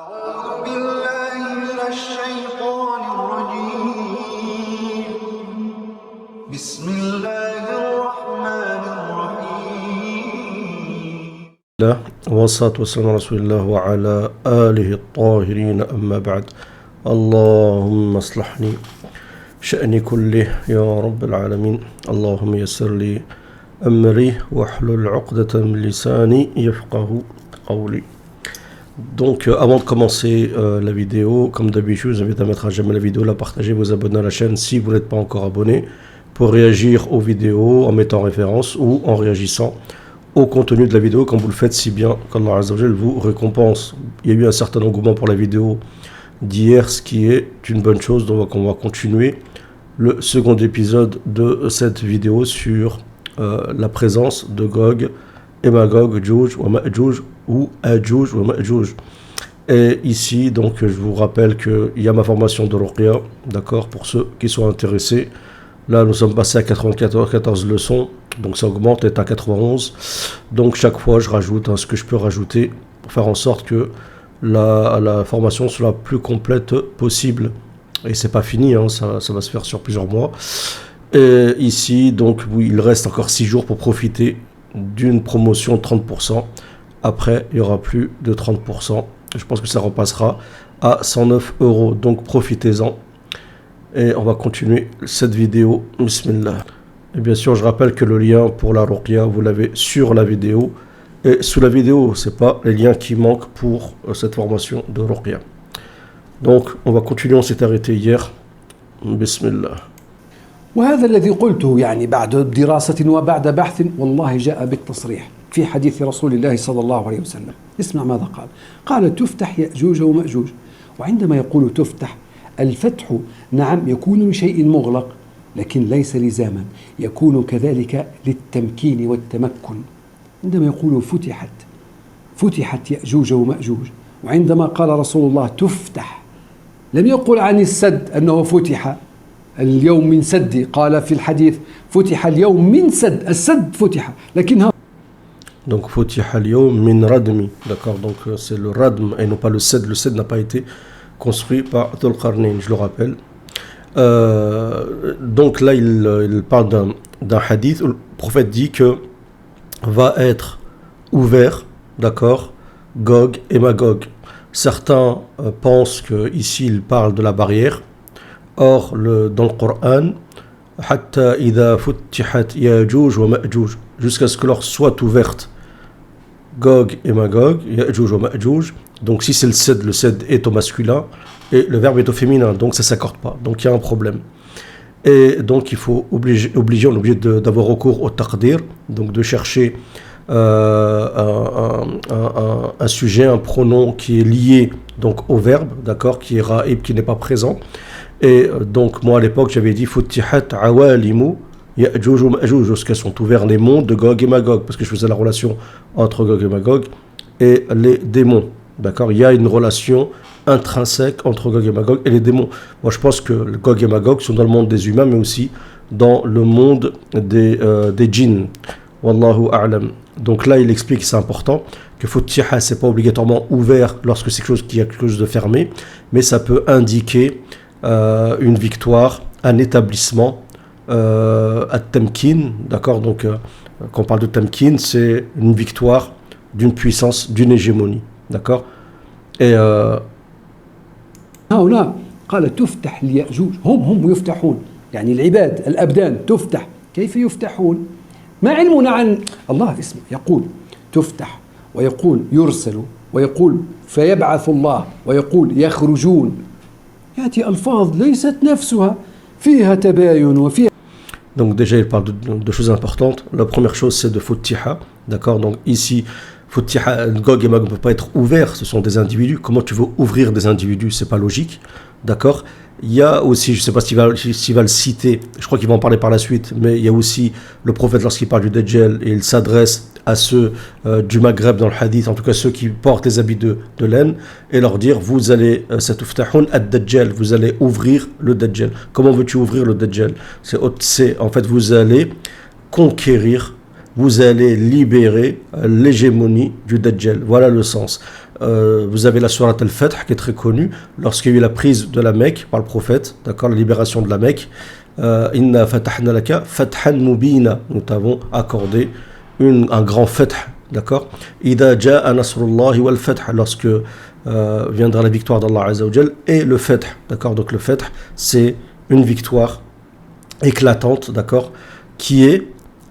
أعوذ بالله من الشيطان الرجيم بسم الله الرحمن الرحيم والصلاة والسلام على رسول الله وعلى آله الطاهرين أما بعد اللهم اصلحني شأني كله يا رب العالمين اللهم يسر لي أمري واحلل عقدة من لساني يفقه قولي. Donc avant de commencer la vidéo, comme d'habitude, je vous invite à mettre à jamais la vidéo, la partager, vous abonner à la chaîne si vous n'êtes pas encore abonné, pour réagir aux vidéos en mettant référence ou en réagissant au contenu de la vidéo, comme vous le faites si bien qu'Allah Azza wa Jal vous récompense. Il y a eu un certain engouement pour la vidéo d'hier, ce qui est une bonne chose, donc on va continuer le second épisode de cette vidéo sur la présence de Gog et Magog, Djouj ou Ma'djouj ou Adjouj ou Ma'djouj. Et ici, donc, je vous rappelle qu'il y a ma formation de Ruqya, d'accord, pour ceux qui sont intéressés. Là, nous sommes passés à 14 leçons, donc ça augmente, est à 91. Donc, chaque fois, je rajoute ce que je peux rajouter pour faire en sorte que la formation soit la plus complète possible. Et c'est pas fini, ça va se faire sur plusieurs mois. Et ici, donc, oui, il reste encore 6 jours pour profiter d'une promotion de 30%. Après, il n'y aura plus de 30%. Je pense que ça repassera à 109 €. Donc, profitez-en. Et on va continuer cette vidéo. Bismillah. Et bien sûr, je rappelle que le lien pour la Ruqya, vous l'avez sur la vidéo. Et sous la vidéo, ce n'est pas les liens qui manquent pour cette formation de Ruqya. Donc, on va continuer. On s'est arrêté hier. Bismillah. وهذا الذي قلته يعني بعد دراسة وبعد بحث والله جاء بالتصريح في حديث رسول الله صلى الله عليه وسلم. اسمع ماذا قال. قال تفتح يأجوج ومأجوج. وعندما يقول تفتح الفتح نعم يكون لشيء مغلق لكن ليس لزاما، يكون كذلك للتمكين والتمكن. عندما يقول فتحت يأجوج ومأجوج، وعندما قال رسول الله تفتح لم يقل عن السد أنه فتح اليوم من سد، قال في الحديث فتح اليوم من سد، السد فتح لكنها donc فتح اليوم من ردم, d'accord, donc c'est le radm et non pas le ced n'a pas été construit par Dhul Qarnayn, je le rappelle. Donc là il parle d'un hadith où le prophète dit que va être ouvert, d'accord, Gog et Magog. Certains pensent que ici il parle de la barrière. Or, dans le Coran, Hatta idha futtihat Ya'juj wa Ma'juj, jusqu'à ce que leur soit ouverte Gog et Magog, Ya'juj wa Ma'juj. Donc, si c'est le ced est au masculin et le verbe est au féminin, donc ça ne s'accorde pas. Donc, il y a un problème. Et donc, il faut on est obligé d'avoir recours au taqdir, donc de chercher un sujet, un pronom qui est lié donc au verbe, d'accord, qui est ra'ib, qui n'est pas présent. Et donc moi à l'époque j'avais dit Futtihat awalimu Ya'juj wa Ma'juj, jusqu'à sont ouverts les mondes de Gog et Magog, parce que je faisais la relation entre Gog et Magog et les démons, d'accord. Il y a une relation intrinsèque entre Gog et Magog et les démons. Moi je pense que Gog et Magog sont dans le monde des humains mais aussi dans le monde des djinns. Wallahu a'lam. Donc là il explique, c'est important, que Futtiha c'est pas obligatoirement ouvert lorsque c'est quelque chose de fermé, mais ça peut indiquer une victoire, un établissement, at-tamkin, d'accord. Donc quand on parle de tamkin, c'est une victoire d'une puissance, d'une hégémonie, d'accord. Et هنا قال تفتح اليأجوج هم يفتحون يعني العباد الأبدان تفتح كيف يفتحون ما علمنا عن الله. اسمه يقول تفتح ويقول يرسل ويقول فيبعث الله ويقول يخرجون، يأتي ألفاظ ليست نفسها فيها تباين وفيها. Donc déjà il parle de choses importantes. La première chose c'est de Futtiha, d'accord. Donc ici Futtiha, Gog et Magog ne peuvent pas être ouverts, ce sont des individus. Comment tu veux ouvrir des individus, c'est pas logique, d'accord. Il y a aussi, je ne sais pas s'il va le citer, je crois qu'il va en parler par la suite, mais il y a aussi le prophète lorsqu'il parle du Dajjal, et il s'adresse à ceux du Maghreb dans le hadith, en tout cas ceux qui portent les habits de laine, et leur dire, vous allez, satuftahun ad-Dajjal, vous allez ouvrir le Dajjal. Comment veux-tu ouvrir le Dajjal? C'est en fait, vous allez conquérir, vous allez libérer l'hégémonie du Dajjal. Voilà le sens. vous avez la sourate Al-Fath qui est très connue, lorsqu'il y a eu la prise de la Mecque par le prophète, d'accord, la libération de la Mecque. Inna fatahna laka fathan mubina, nous t'avons accordé un grand fath, d'accord. Ida ja'a nasrullahi wal fath, lorsque viendra la victoire d'Allah Azza wa Jal et le fath, d'accord. Donc le fath, c'est une victoire éclatante, d'accord, qui est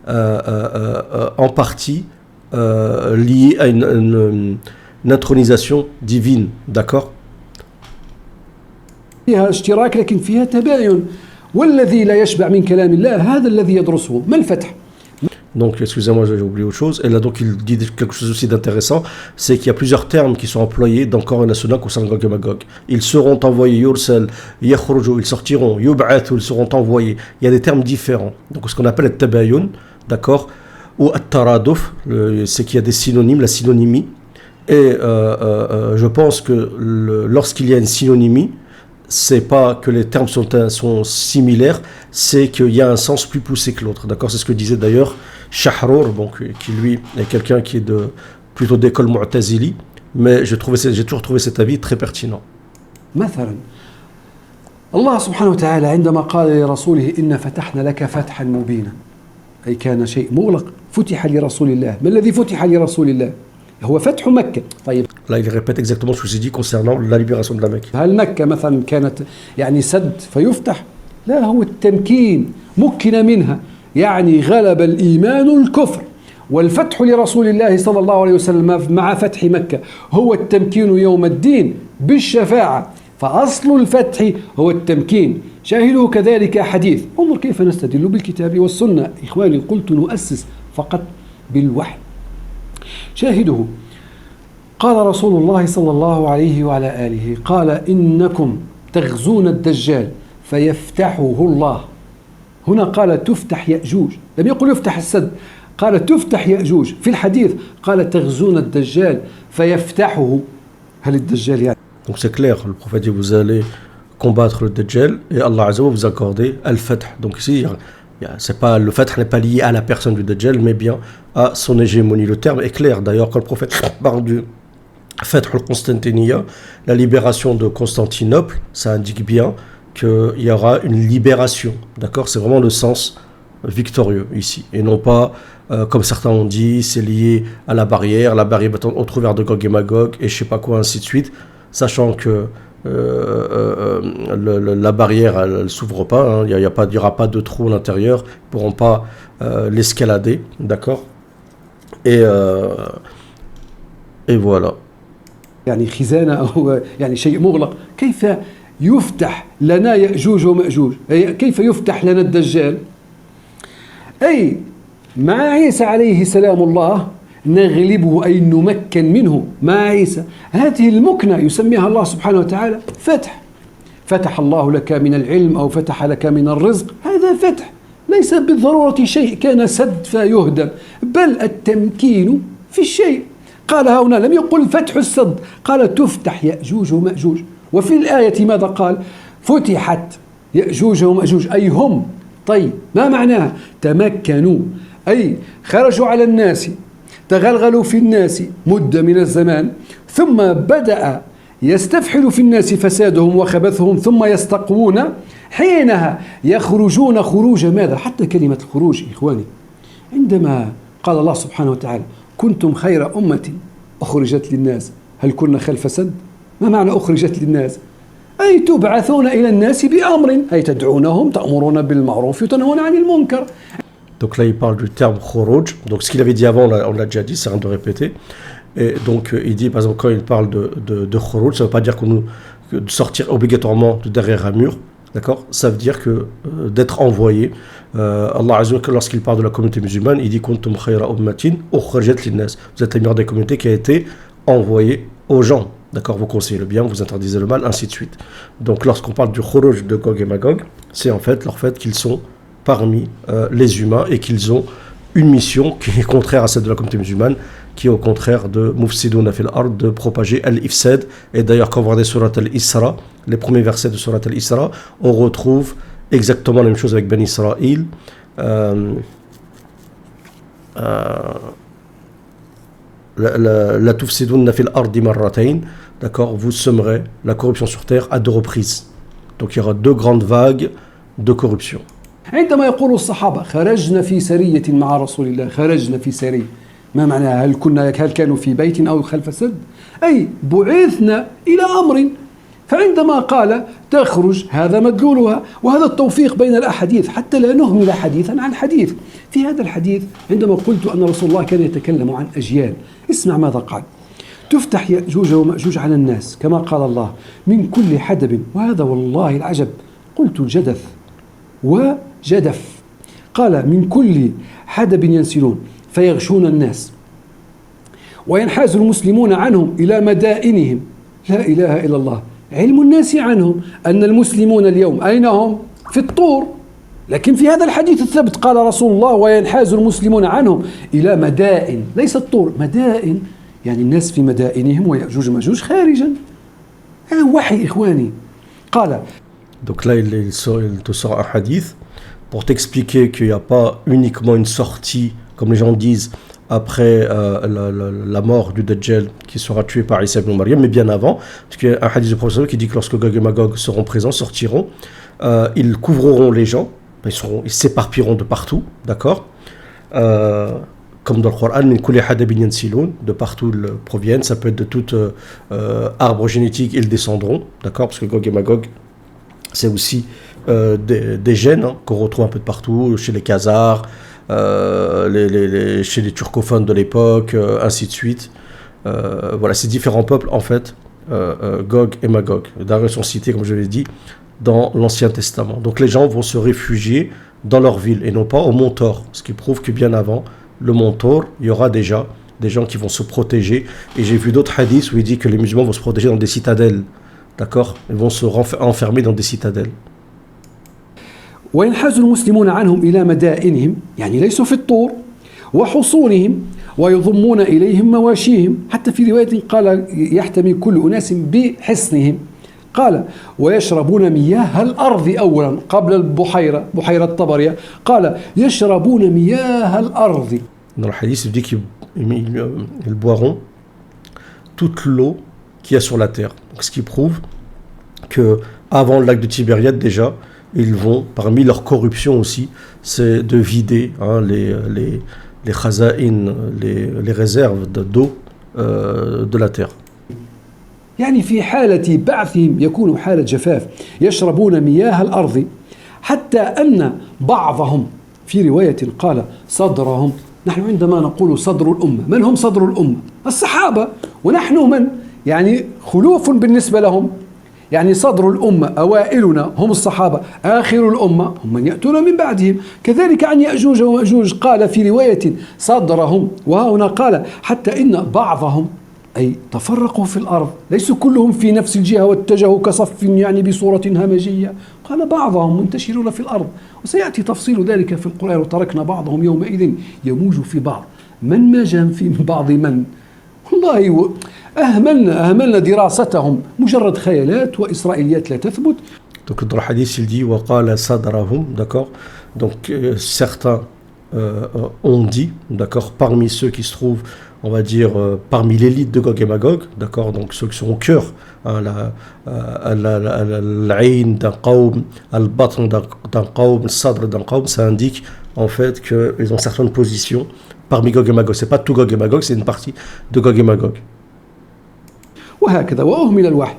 en partie liée à une intronisation divine, d'accord. فيها اشتراك لكن فيها تباين والذي لا يشبع من كلام الله هذا الذي يدرسه ما الفتح. Donc, excusez-moi, j'ai oublié autre chose. Et là, donc, il dit quelque chose aussi d'intéressant, c'est qu'il y a plusieurs termes qui sont employés dans corrélationnel concernant Gog et Magog. Ils seront envoyés, yursal, yakhruju, ils sortiront, yub'athu, ils seront envoyés. Il y a des termes différents. Donc, ce qu'on appelle le tabayun, d'accord, ou at-taraduf, c'est qu'il y a des synonymes, la synonymie. Et je pense que lorsqu'il y a une synonymie, c'est pas que les termes sont similaires, c'est qu'il y a un sens plus poussé que l'autre. D'accord, c'est ce que disait d'ailleurs Shahrour, donc, qui lui est quelqu'un qui est plutôt d'école Mu'tazili, mais j'ai toujours trouvé cet avis très pertinent. مثلا الله سبحانه وتعالى عندما قال لرسوله إن فتحنا لك فتحا مبينا أي كان شيء مغلق فتح لرسول الله. ما الذي فتح لرسول الله؟ هو فتح مكة. طيب Là, il répète exactement ce que j'ai dit concernant la libération de la Mecque. هل مكة مثلا كانت يعني سد فيفتح؟ لا، هو التمكين، مكن منها، يعني غلب الإيمان الكفر. والفتح لرسول الله صلى الله عليه وسلم مع فتح مكة هو التمكين يوم الدين بالشفاعة، فأصل الفتح هو التمكين. شاهده كذلك حديث. انظر كيف نستدل بالكتاب والسنة. إخواني، قلت نؤسس فقط بالوحي. شاهده قال رسول الله صلى الله عليه وعلى آله قال إنكم تغزون الدجال فيفتحه الله. هنا قال تفتح يأجوج، لم يقل يفتح السد، قال تفتح يأجوج. في الحديث قال تغزون الدجال فيفتحه. هل الدجال يعني؟ Donc c'est clair, le prophète dit vous allez combattre le Dajjal et Allah Azza wa vous accorder al-Fath. Donc ici, c'est pas, le Fath n'est pas lié à la personne du Dajjal, mais bien à son hégémonie. Le terme est clair. D'ailleurs, quand le prophète parle du Fath al-Constantiniya, la libération de Constantinople, ça indique bien qu'il y aura une libération. D'accord, c'est vraiment le sens victorieux ici. Et non pas, comme certains ont dit, c'est lié à la barrière au travers de Gog et Magog, et je sais pas quoi, ainsi de suite. Sachant que la barrière, elle ne s'ouvre pas, hein. Il n'y aura pas de trou à l'intérieur, ils ne pourront pas l'escalader, d'accord, et voilà. يعني خزانة أو يعني شيء مغلق. كيف يفتح لنا يأجوج ومأجوج؟ كيف يفتح لنا الدجال؟ أي مع عيسى عليه سلام الله نغلبه أي نمكن منه مع عيسى. هذه المكنة يسميها الله سبحانه وتعالى فتح. فتح الله لك من العلم أو فتح لك من الرزق، هذا فتح، ليس بالضرورة شيء كان سد فيهدم، بل التمكين في الشيء. قال هنا لم يقل فتح السد، قال تفتح يأجوج ومأجوج. وفي الآية ماذا قال؟ فتحت يأجوج ومأجوج أي هم. طيب ما معناها؟ تمكنوا أي خرجوا على الناس، تغلغلوا في الناس مدة من الزمان، ثم بدأ يستفحل في الناس فسادهم وخبثهم، ثم يستقوون، حينها يخرجون خروج ماذا؟ حتى كلمة الخروج إخواني، عندما قال الله سبحانه وتعالى كنتم خير أمة أخرجت للناس، هل كنا خلف سد؟ ما معنى أخرجت للناس؟ أي تبعثون إلى الناس بأمر، أي تدعونهم تأمرون بالمعروف وتنهون عن المنكر. Donc là, il parle du terme Khuruj. Donc ce qu'il avait dit avant, on l'a déjà dit, c'est rien de répéter. Et donc il dit, par exemple, quand il parle de Khuruj, ça ne veut pas dire de sortir obligatoirement de derrière un mur. D'accord, ça veut dire que d'être envoyé. Allah Azza wa Jalla, lorsqu'il parle de la communauté musulmane, il dit Kuntum khayra ummatin ukhrijat linnas. Vous êtes la meilleure des communautés qui a été envoyée aux gens. D'accord, vous conseillez le bien, vous interdisez le mal, ainsi de suite. Donc lorsqu'on parle du Khuruj de Gog et Magog, c'est en fait leur fait qu'ils sont parmi les humains et qu'ils ont une mission qui est contraire à celle de la communauté musulmane, qui est au contraire de Mufsiduna fil ard, de propager al-ifsad. Et d'ailleurs, quand vous regardez Surat al-Isra, les premiers versets de Surat al-Isra, on retrouve exactement la même chose avec Ben Israël. la tufsidunna fil ardi marratayn, d'accord, vous semerez la corruption sur terre à 2 reprises. Donc il y aura 2 grandes vagues de corruption. عندما يقول الصحابة خرجنا في سرية مع رسول الله، خرجنا في سرية، ما معناها؟ هل كانوا في بيت أو خلف سد؟ أي بعثنا إلى أمر. فعندما قال تخرج هذا مدلولها، وهذا التوفيق بين الأحاديث حتى لا نهمل حديثا عن حديث. في هذا الحديث عندما قلت أن رسول الله كان يتكلم عن أجيال، اسمع ماذا قال: تفتح يأجوج ومأجوج على الناس كما قال الله من كل حدب، وهذا والله العجب، قلت جدث وجدف، قال من كل حدب ينسلون فيغشون الناس وينحاز المسلمون عنهم إلى مدائنهم. لا إله إلا الله. علم الناس عنهم أن المسلمون اليوم أين هم؟ في الطور. لكن في هذا الحديث الثبت قال رسول الله وينحاز المسلمون عنهم إلى مدائن، ليس الطور، مدائن، يعني الناس في مدائنهم ويأجوج ومأجوج خارجا. هذا وحي إخواني. قال Donc là, il te sort un hadith pour t'expliquer qu'il n'y a pas uniquement une sortie, comme les gens disent, après la mort du Dajjal qui sera tué par Isa ibn Maryam, mais bien avant, parce qu'il y a un hadith du prophète qui dit que lorsque Gog et Magog seront présents, sortiront, ils couvriront les gens, ils s'éparpilleront de partout, d'accord, comme dans le Coran, min kulli hadabin yansilun, de partout ils proviennent, ça peut être de tout arbre génétique, ils descendront, d'accord, parce que Gog et Magog, c'est aussi des gènes qu'on retrouve un peu de partout, chez les Khazars, chez les turcophones de l'époque, ainsi de suite. Voilà, ces différents peuples, en fait, Gog et Magog, d'ailleurs, sont cités, comme je l'ai dit, dans l'Ancien Testament. Donc les gens vont se réfugier dans leur ville et non pas au mont Thor, ce qui prouve que bien avant le mont Thor, il y aura déjà des gens qui vont se protéger. Et j'ai vu d'autres hadiths où il dit que les musulmans vont se protéger dans des citadelles. D'accord, ils vont se enfermer dans des citadelles. وينحاز المسلمون عنهم إلى مدائنهم، يعني ليسوا في الطور، وحصونهم، ويضمون إليهم مواشيهم. حتى في رواية قال يحتمي كل أناس بحصنهم. قال ويشربون مياه الأرض أولا قبل البحيرة، بحيرة طبرية، قال يشربون مياه الأرض. Dans le hadith, il dit qu'ils boiront toute l'eau qu'il y a sur la terre. Donc, ce qui prouve que avant le lac de Tibériade déjà, ils vont, parmi leur corruption aussi, c'est de vider les khaza'in, les réserves d'eau de la terre. يعني في حالة بعثهم يكون حالة جفاف، يشربون مياه الأرض، حتى أن بعضهم في رواية قال صدرهم. نحن عندما نقول صدر الأمة، من هم صدر الأمة؟ الصحابة، ونحن من؟ يعني خلوف بالنسبة لهم. يعني صدر الأمة أوائلنا هم الصحابة، آخر الأمة هم من يأتون من بعدهم. كذلك عن يأجوج ومأجوج قال في رواية صدرهم، وهنا قال حتى إن بعضهم أي تفرقوا في الأرض، ليسوا كلهم في نفس الجهة واتجهوا كصف يعني بصورة همجية، قال بعضهم منتشرون في الأرض. وسيأتي تفصيل ذلك في القرآن: وتركنا بعضهم يومئذ يموج في بعض، من ماج في بعض من. والله أهملنا دراستهم، مجرد خيالات وإسرائيليات لا تثبت. Donc dans le hadith il dit وقال صدرهم, d'accord, donc certains ont dit, d'accord, parmi ceux qui se trouvent, on va dire, parmi l'élite de Gog et Magog, d'accord, donc ceux qui sont au cœur, l'aïn d'un qawm, al-batn d'un qawm, le sadr d'un qawm, ça indique en fait qu'ils ont certaines positions parmi Gog et Magog. C'est pas tout Gog et Magog, c'est une partie de Gog et Magog. وهكذا وأهمل الوحي.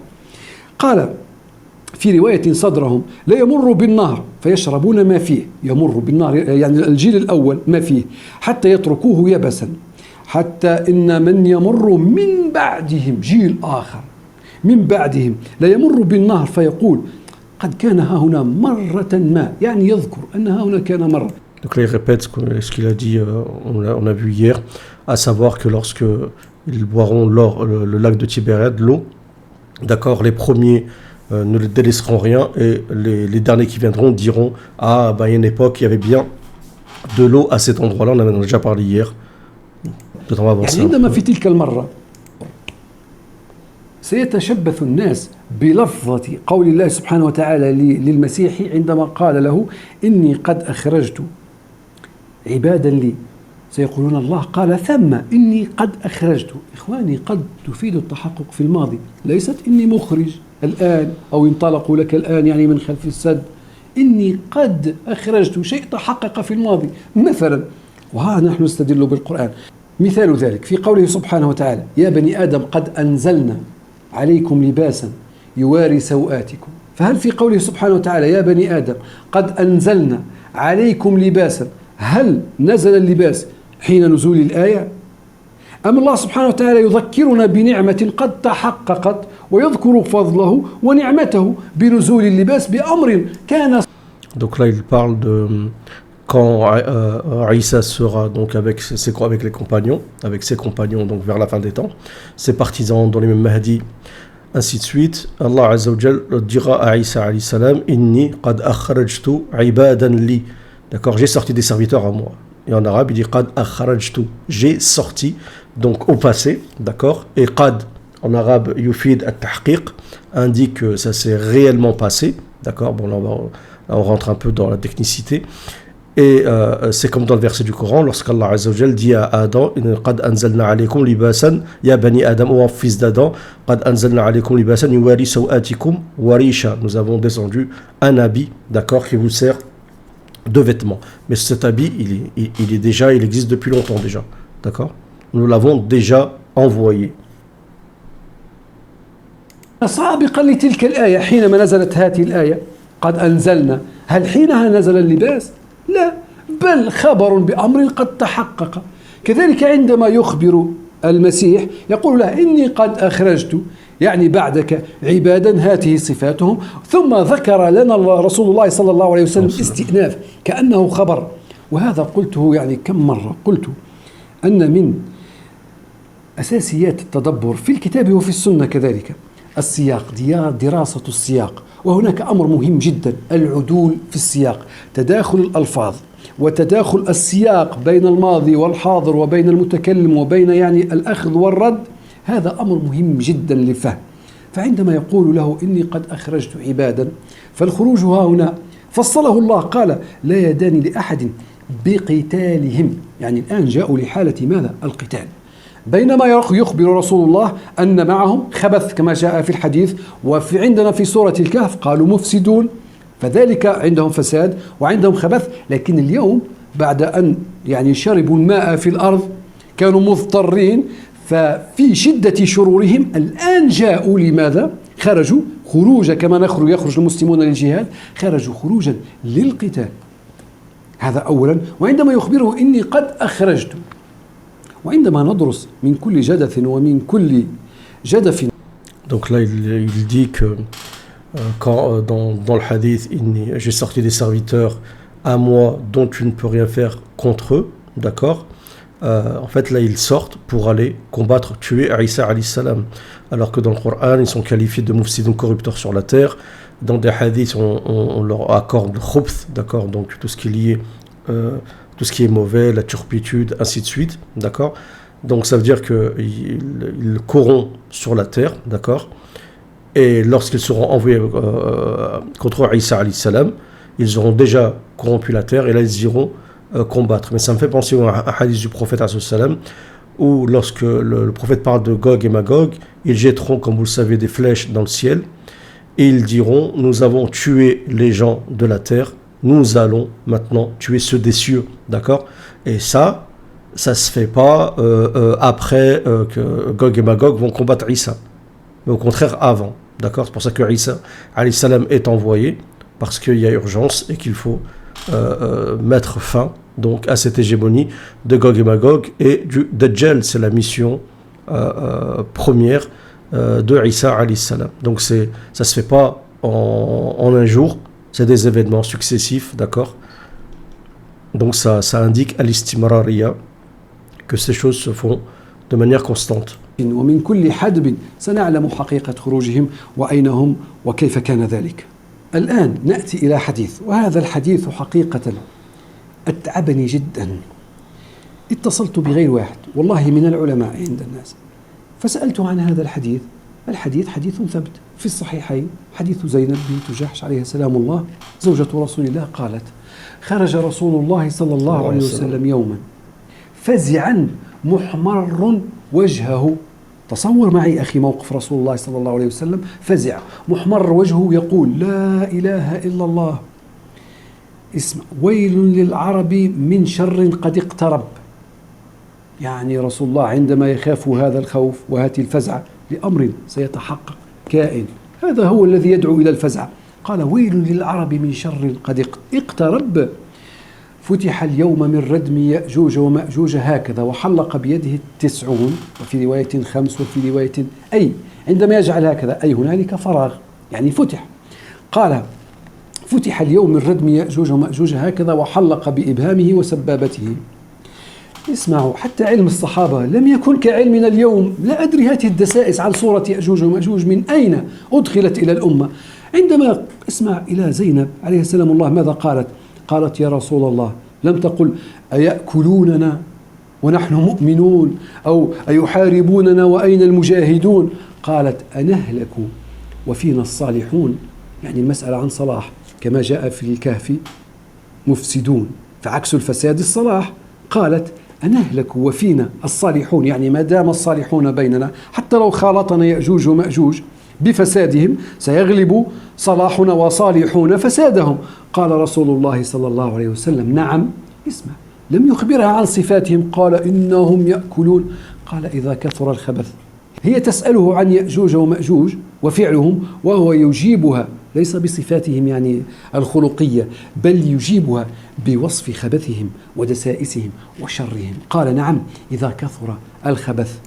قال في رواية صدرهم لا يمر بالنهر فيشربون ما فيه، يمر بالنهر يعني الجيل الأول ما فيه، حتى يتركوه يبسا، حتى إن من يمر من بعدهم، جيل آخر من بعدهم، لا يمر بالنهر فيقول قد كان ها هنا مرة ما، يعني يذكر أن ها هنا كان مرة. Donc là il répète ce qu'il a dit, on a vu hier, à savoir que lorsque ils boiront le lac de Tibériade, l'eau, d'accord, les premiers ne délaisseront rien et les derniers qui viendront diront ah ben il y a une époque il y avait bien de l'eau à cet endroit-là, on en a déjà parlé hier. يعني عندما في تلك المرة سيتشبث الناس بلفظة قول الله سبحانه وتعالى للمسيح عندما قال له إني قد أخرجت عبادا لي سيقولون الله قال ثم إني قد أخرجت. إخواني، قد تفيد التحقق في الماضي، ليست إني مخرج الآن أو انطلقوا لك الآن يعني من خلف السد. إني قد أخرجت شيء تحقق في الماضي مثلا، وها نحن نستدل بالقرآن. مثال ذلك في قوله سبحانه وتعالى: يا بني آدم قد أنزلنا عليكم لباسا يواري سوآتكم. فهل في قوله سبحانه وتعالى يا بني آدم قد أنزلنا عليكم لباسا، هل نزل اللباس حين نزول الآية؟ أم الله سبحانه وتعالى يذكرنا بنعمة قد تحققت ويذكر فضله ونعمته بنزول اللباس بأمر كان. Donc là, il parle de quand Isa sera donc avec les compagnons, avec ses compagnons donc vers la fin des temps, ses partisans dans les mêmes Mahdi, ainsi de suite. Allah Azza wa Jal dira à Isa alayhi salam: Inni qad akhrajtu ibadan li. D'accord, j'ai sorti des serviteurs à moi. Et en arabe, il dit qad akhrajtu, j'ai sorti, donc au passé, d'accord. Et qad en arabe yufid at-tahqiq, indique que ça s'est réellement passé, d'accord. Bon, là on rentre un peu dans la technicité. Et c'est comme dans le verset du Coran, lorsqu'Allah Azza wa Jal dit à Adam: Qad anzalna alaykum libasan, ya bani Adam, ou fils d'Adam, Qad anzalna alaykum libasan yuwari sawatikum warisha. Nous avons descendu un habit, d'accord, qui vous sert de vêtements. Mais cet habit, il existe depuis longtemps déjà, d'accord. Nous l'avons déjà envoyé. سابقا لتلك الآية حينما نزلت هذه الآية قد أنزلنا، هل حينها نزل اللباس؟ لا، بل خبر بأمر قد تحقق. كذلك عندما يخبر المسيح يقول له: إني قد أخرجت، يعني بعدك عبادا هاته صفاتهم، ثم ذكر لنا رسول الله صلى الله عليه وسلم استئناف كأنه خبر. وهذا قلته يعني كم مرة، قلت أن من أساسيات التدبر في الكتاب وفي السنة كذلك السياق، دراسة السياق. وهناك أمر مهم جدا، العدول في السياق، تداخل الألفاظ وتداخل السياق بين الماضي والحاضر وبين المتكلم وبين يعني الأخذ والرد، هذا أمر مهم جدا للفهم. فعندما يقول له: إني قد أخرجت عبادا، فالخروج ها هنا فصله الله، قال: لا يدان لأحد بقتالهم، يعني الآن جاءوا لحالة ماذا؟ القتال. بينما يخبر رسول الله أن معهم خبث كما جاء في الحديث، وفي عندنا في سورة الكهف قالوا مفسدون، فذلك عندهم فساد وعندهم خبث. لكن اليوم بعد أن يعني شربوا الماء في الأرض كانوا مضطرين، ففي شدة شرورهم الآن جاءوا لماذا؟ خرجوا خروجا كما يخرج المسلمون للجهاد، خرجوا خروجا للقتال. هذا أولا. وعندما يخبره: إني قد أخرجت، وعندما ندرس من كل جدث ومن كل جدف. Donc là, il dit que quand dans le hadith, j'ai sorti des serviteurs à moi dont tu ne peux rien faire contre eux, d'accord. En fait, là, ils sortent pour aller combattre, tuer Isa alayhi salam. Alors que dans le Coran, ils sont qualifiés de mufsidun, corrupteurs sur la terre. Dans des hadiths, on leur accorde le khubth, d'accord. Donc tout ce qui est lié, tout ce qui est mauvais, la turpitude, ainsi de suite, d'accord. Donc ça veut dire qu'ils courront sur la terre, d'accord. Et lorsqu'ils seront envoyés contre Isa alayhi salam, ils auront déjà corrompu la terre et là ils iront combattre. Mais ça me fait penser à un hadith du prophète alayhi salam, où lorsque le prophète parle de Gog et Magog, ils jetteront, comme vous le savez, des flèches dans le ciel et ils diront: nous avons tué les gens de la terre, nous allons maintenant tuer ceux des cieux, d'accord. Et ça se fait pas après que Gog et Magog vont combattre Isa, mais au contraire avant, d'accord. C'est pour ça que Isa alayhi salam est envoyé, parce qu'il y a urgence et qu'il faut mettre fin donc à cette hégémonie de Gog et Magog et du Dajjal. C'est la mission première de Isa alayhi salam. Donc ça se fait pas en un jour, c'est des événements successifs, d'accord. Donc ça indique à l'istimrariya que ces choses se font de manière constante. ومن كل حدب سنعلم حقيقة خروجهم وأين هم وكيف كان ذلك. الآن نأتي إلى حديث، وهذا الحديث حقيقة أتعبني جدا. اتصلت بغير واحد والله من العلماء عند الناس، فسألته عن هذا الحديث. الحديث حديث ثبت في الصحيحين، حديث زينب بنت جحش عليه سلام الله زوجة رسول الله، قالت: خرج رسول الله صلى الله عليه وسلم يوما فزعا محمر وجهه. تصور معي أخي موقف رسول الله صلى الله عليه وسلم، فزع محمر وجهه يقول لا إله إلا الله. اسمع، ويل للعرب من شر قد اقترب. يعني رسول الله عندما يخاف هذا الخوف وهذه الفزعة لأمر سيتحقق كائن، هذا هو الذي يدعو إلى الفزعة. قال ويل للعرب من شر قد اقترب. فتح اليوم من ردم يأجوج ومأجوج هكذا، وحلق بيده 90 وفي رواية 5 وفي رواية أي. عندما يجعل هكذا أي هنالك فراغ، يعني فتح. قال فتح اليوم من ردم يأجوج ومأجوج هكذا وحلق بإبهامه وسبابته. اسمعوا، حتى علم الصحابة لم يكن كعلمنا اليوم. لا أدري هذه الدسائس عن صورة يأجوج ومأجوج من أين أدخلت إلى الأمة. عندما اسمع إلى زينب عليه السلام الله ماذا قالت؟ قالت يا رسول الله، لم تقل أيأكلوننا ونحن مؤمنون أو أيحاربوننا وأين المجاهدون، قالت أنهلك وفينا الصالحون. يعني المسألة عن صلاح، كما جاء في الكهف مفسدون، فعكس الفساد الصلاح. قالت أنهلك وفينا الصالحون، يعني ما دام الصالحون بيننا حتى لو خالطنا يأجوج ومأجوج بفسادهم سيغلب صلاحنا وصالحون فسادهم. قال رسول الله صلى الله عليه وسلم نعم. اسمع، لم يخبرها عن صفاتهم، قال إنهم يأكلون. قال إذا كثر الخبث. هي تسأله عن يأجوج ومأجوج وفعلهم، وهو يجيبها ليس بصفاتهم يعني الخلقية، بل يجيبها بوصف خبثهم ودسائسهم وشرهم. قال نعم إذا كثر الخبث.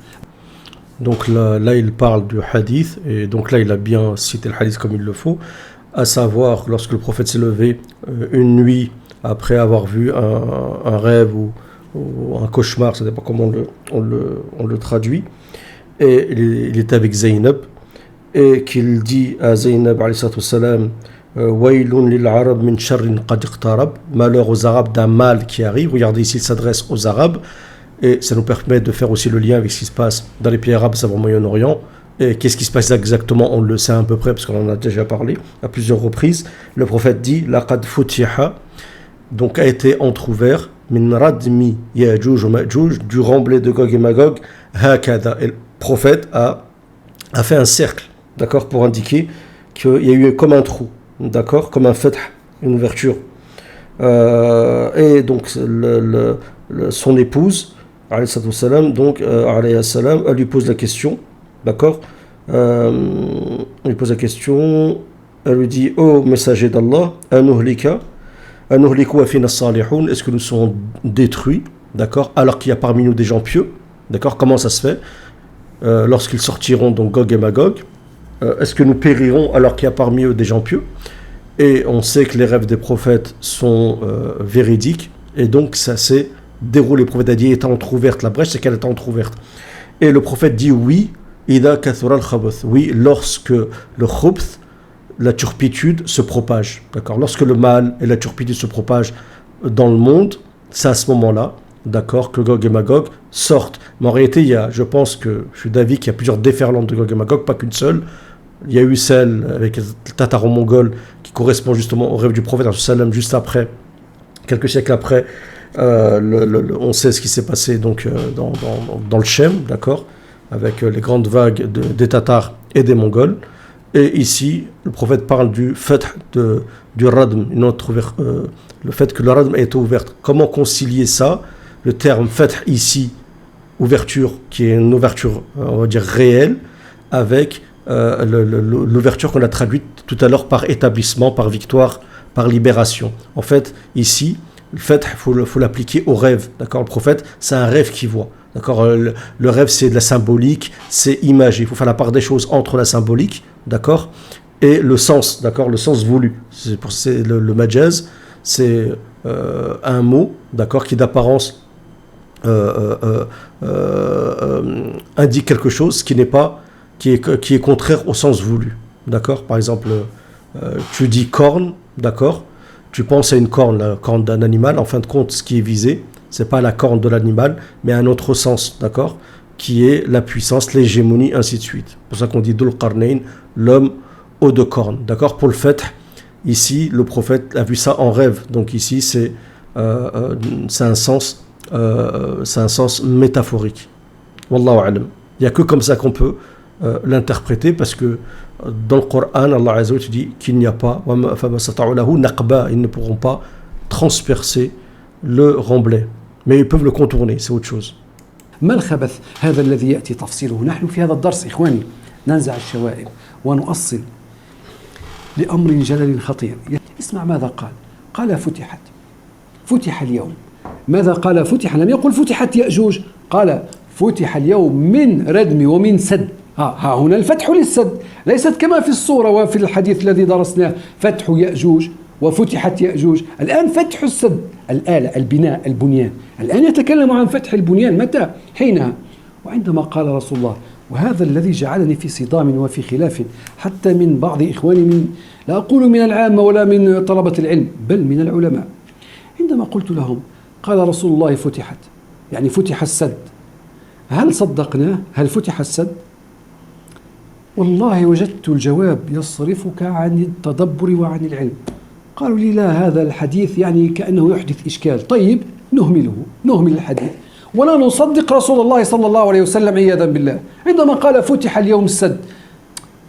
Donc là, il parle du hadith, et donc là, il a bien cité le hadith comme il le faut, à savoir, lorsque le prophète s'est levé une nuit, après avoir vu un rêve ou un cauchemar, ça dépend comment on le traduit, et il était avec Zaynab, et qu'il dit à Zaynab, alayhi salatu wassalam, Waylun lil arab min sharrin qad iqtarab, malheur aux Arabes d'un mal qui arrive. Regardez ici, il s'adresse aux Arabes. Et ça nous permet de faire aussi le lien avec ce qui se passe dans les pays arabes, savoir Moyen-Orient. Et qu'est-ce qui se passe exactement, on le sait à peu près, parce qu'on en a déjà parlé à plusieurs reprises. Le prophète dit, Laqad futiha, donc a été entrouvert, min radmi ya'juj wa ma'juj, du remblai de Gog et Magog, hakada. Et le prophète a fait un cercle, d'accord, pour indiquer qu'il y a eu comme un trou, d'accord, comme un fath, une ouverture. Et donc son épouse, donc, elle lui pose la question, d'accord, elle lui pose la question, elle lui dit, oh messager d'Allah, est-ce que nous serons détruits, d'accord, alors qu'il y a parmi nous des gens pieux, d'accord, comment ça se fait, lorsqu'ils sortiront, donc Gog et Magog, est-ce que nous périrons alors qu'il y a parmi eux des gens pieux? Et on sait que les rêves des prophètes sont véridiques, et donc ça s'est déroulé. Le prophète a dit est entrouverte la brèche, c'est qu'elle est entrouverte. Et le prophète dit oui, ida kathura al-khabath, oui, lorsque le khubth, la turpitude se propage, d'accord, lorsque le mal et la turpitude se propagent dans le monde, c'est à ce moment-là, d'accord, que Gog et Magog sortent. Mais en réalité, je pense que je suis d'avis qu'il y a plusieurs déferlantes de Gog et Magog, pas qu'une seule. Il y a eu celle avec le Tataro-Mongol qui correspond justement au rêve du prophète juste après, quelques siècles après. On sait ce qui s'est passé donc dans le Chem, d'accord, avec les grandes vagues des Tatars et des Mongols. Et ici, le prophète parle du fath du radm, le fait que le radm ait été ouverte. Comment concilier ça, le terme fath ici, ouverture, qui est une ouverture, on va dire réelle, avec l'ouverture qu'on a traduite tout à l'heure par établissement, par victoire, par libération. En fait, ici, le fait, il faut l'appliquer au rêve. D'accord, le prophète, c'est un rêve qu'il voit. D'accord, le rêve, c'est de la symbolique, c'est imagé. Il faut faire la part des choses entre la symbolique, d'accord, et le sens, d'accord, le sens voulu. C'est le majaz, c'est un mot, d'accord, qui d'apparence indique quelque chose qui n'est pas, qui est contraire au sens voulu. D'accord, par exemple, tu dis corne, d'accord. Tu penses à une corne, la corne d'un animal. En fin de compte, ce qui est visé, c'est pas la corne de l'animal, mais un autre sens, d'accord, qui est la puissance, l'hégémonie, ainsi de suite. C'est pour ça qu'on dit Dhul Qarnayn, l'homme aux deux cornes, d'accord. Pour le fait, ici, le prophète a vu ça en rêve. Donc ici, c'est un sens c'est un sens métaphorique. Wallahu a'lam. Il n'y a que comme ça qu'on peut l'interpréter, parce que dans le Coran, Allah Azza wa Jalla dit qu'il n'y a pas, ils ne pourront pas transpercer le remblai, mais ils peuvent le contourner, c'est autre chose. ما الخبث هذا الذي يأتي تفصيله؟ نحن في هذا الدرس إخواني ننزع الشوائب ونؤصل لأمر جلل خطير. اسمع ماذا قال. قال فتح اليوم. ماذا قال فتح؟ لم يقل فتحت يأجوج، قال فتح اليوم من ردم ومن سد. ها هنا الفتح للسد، ليست كما في الصورة وفي الحديث الذي درسناه فتح يأجوج وفتحت يأجوج. الآن فتح السد، الآلة، البناء، البنيان. الآن يتكلم عن فتح البنيان، متى؟ حينها. وعندما قال رسول الله، وهذا الذي جعلني في صدام وفي خلاف حتى من بعض إخواني، من لا أقول من العامة ولا من طلبة العلم، بل من العلماء، عندما قلت لهم قال رسول الله فتحت، يعني فتح السد، هل صدقناه؟ هل فتح السد؟ والله وجدت الجواب يصرفك عن التدبر وعن العلم. قالوا لي لا، هذا الحديث يعني كأنه يحدث إشكال. طيب نهمل الحديث ولا نصدق رسول الله صلى الله عليه وسلم عياذا بالله عندما قال فتح اليوم السد.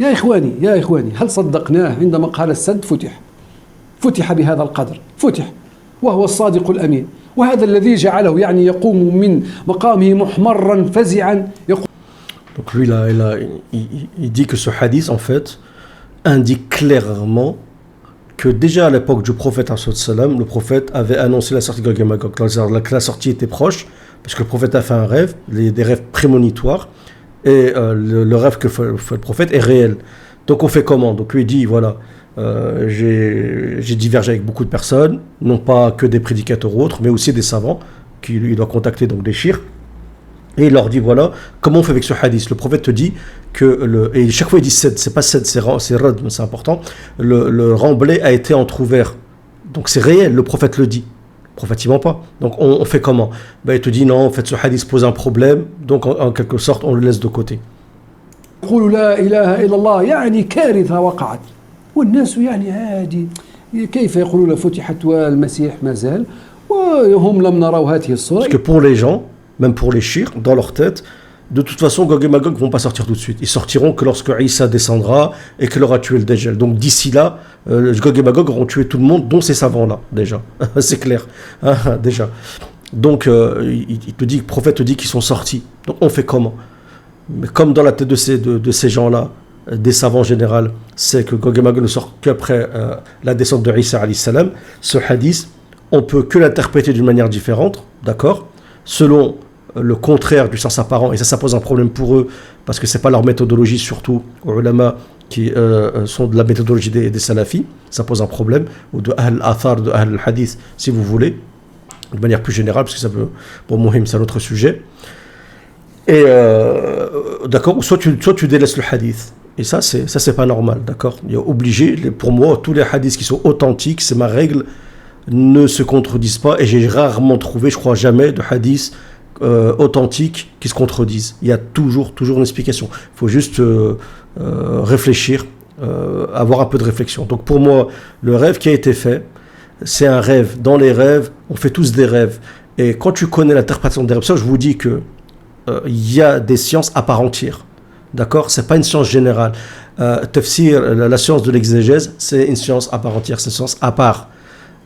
يا إخواني هل صدقناه عندما قال السد فتح بهذا القدر، فتح وهو الصادق الأمين، وهذا الذي جعله يعني يقوم من مقامه محمرا فزعا يقول. Donc lui, il dit que ce hadith, en fait, indique clairement que déjà à l'époque du prophète, le prophète avait annoncé la sortie de Gog et Magog. La sortie était proche, parce que le prophète a fait un rêve, des rêves prémonitoires, et le rêve que fait le prophète est réel. Donc on fait comment? Donc lui il dit, voilà, j'ai divergé avec beaucoup de personnes, non pas que des prédicateurs ou autres, mais aussi des savants, qu'il doit contacter, donc des chirs. Et il leur dit, voilà, comment on fait avec ce hadith? Le prophète te dit que, et chaque fois il dit sed, c'est pas sed, c'est rad, mais c'est important, le remblai a été entrouvert. Donc c'est réel, le prophète le dit. Le prophète il ment pas. Donc on fait comment? Il te dit, non, en fait ce hadith pose un problème, donc en quelque sorte on le laisse de côté. يقول لا إله إلا الله يعني كارثة وقعت والناس يعني عادي كيف يقولون فتحت والمسيح ما زال وهم لم نروا هذه الصورة. Parce que pour les gens, même pour les chirs, dans leur tête, de toute façon, Gog et Magog ne vont pas sortir tout de suite. Ils sortiront que lorsque Isa descendra et qu'il aura tué le Dajjal. Donc d'ici là, Gog et Magog auront tué tout le monde, dont ces savants-là, déjà. C'est clair, déjà. Donc, il te dit, le prophète te dit qu'ils sont sortis. Donc on fait comment? Mais comme dans la tête de ces gens-là, des savants en général, c'est que Gog et Magog ne sortent qu'après la descente de Isa alayhi salam. Ce hadith, on peut que l'interpréter d'une manière différente, d'accord? Selon le contraire du sens apparent, et ça pose un problème pour eux, parce que c'est pas leur méthodologie, surtout aux ulama qui sont de la méthodologie des salafis, ça pose un problème, ou de Ahl al-Athar, de Ahl al-Hadith, si vous voulez, de manière plus générale, parce que ça peut, bon, Mohim, c'est un autre sujet. Et d'accord, soit tu délaisses le hadith, et ça c'est pas normal, d'accord? Il est obligé, pour moi, tous les hadiths qui sont authentiques, c'est ma règle, ne se contredisent pas, et j'ai rarement trouvé, je crois jamais, de hadiths authentiques qui se contredisent. Il y a toujours une explication. Il faut juste réfléchir, avoir un peu de réflexion. Donc pour moi, le rêve qui a été fait, c'est un rêve. Dans les rêves, on fait tous des rêves. Et quand tu connais l'interprétation des rêves, ça, je vous dis que il y a des sciences à part entière. D'accord? C'est pas une science générale. Tafsir, la science de l'exégèse, c'est une science à part entière, c'est une science à part.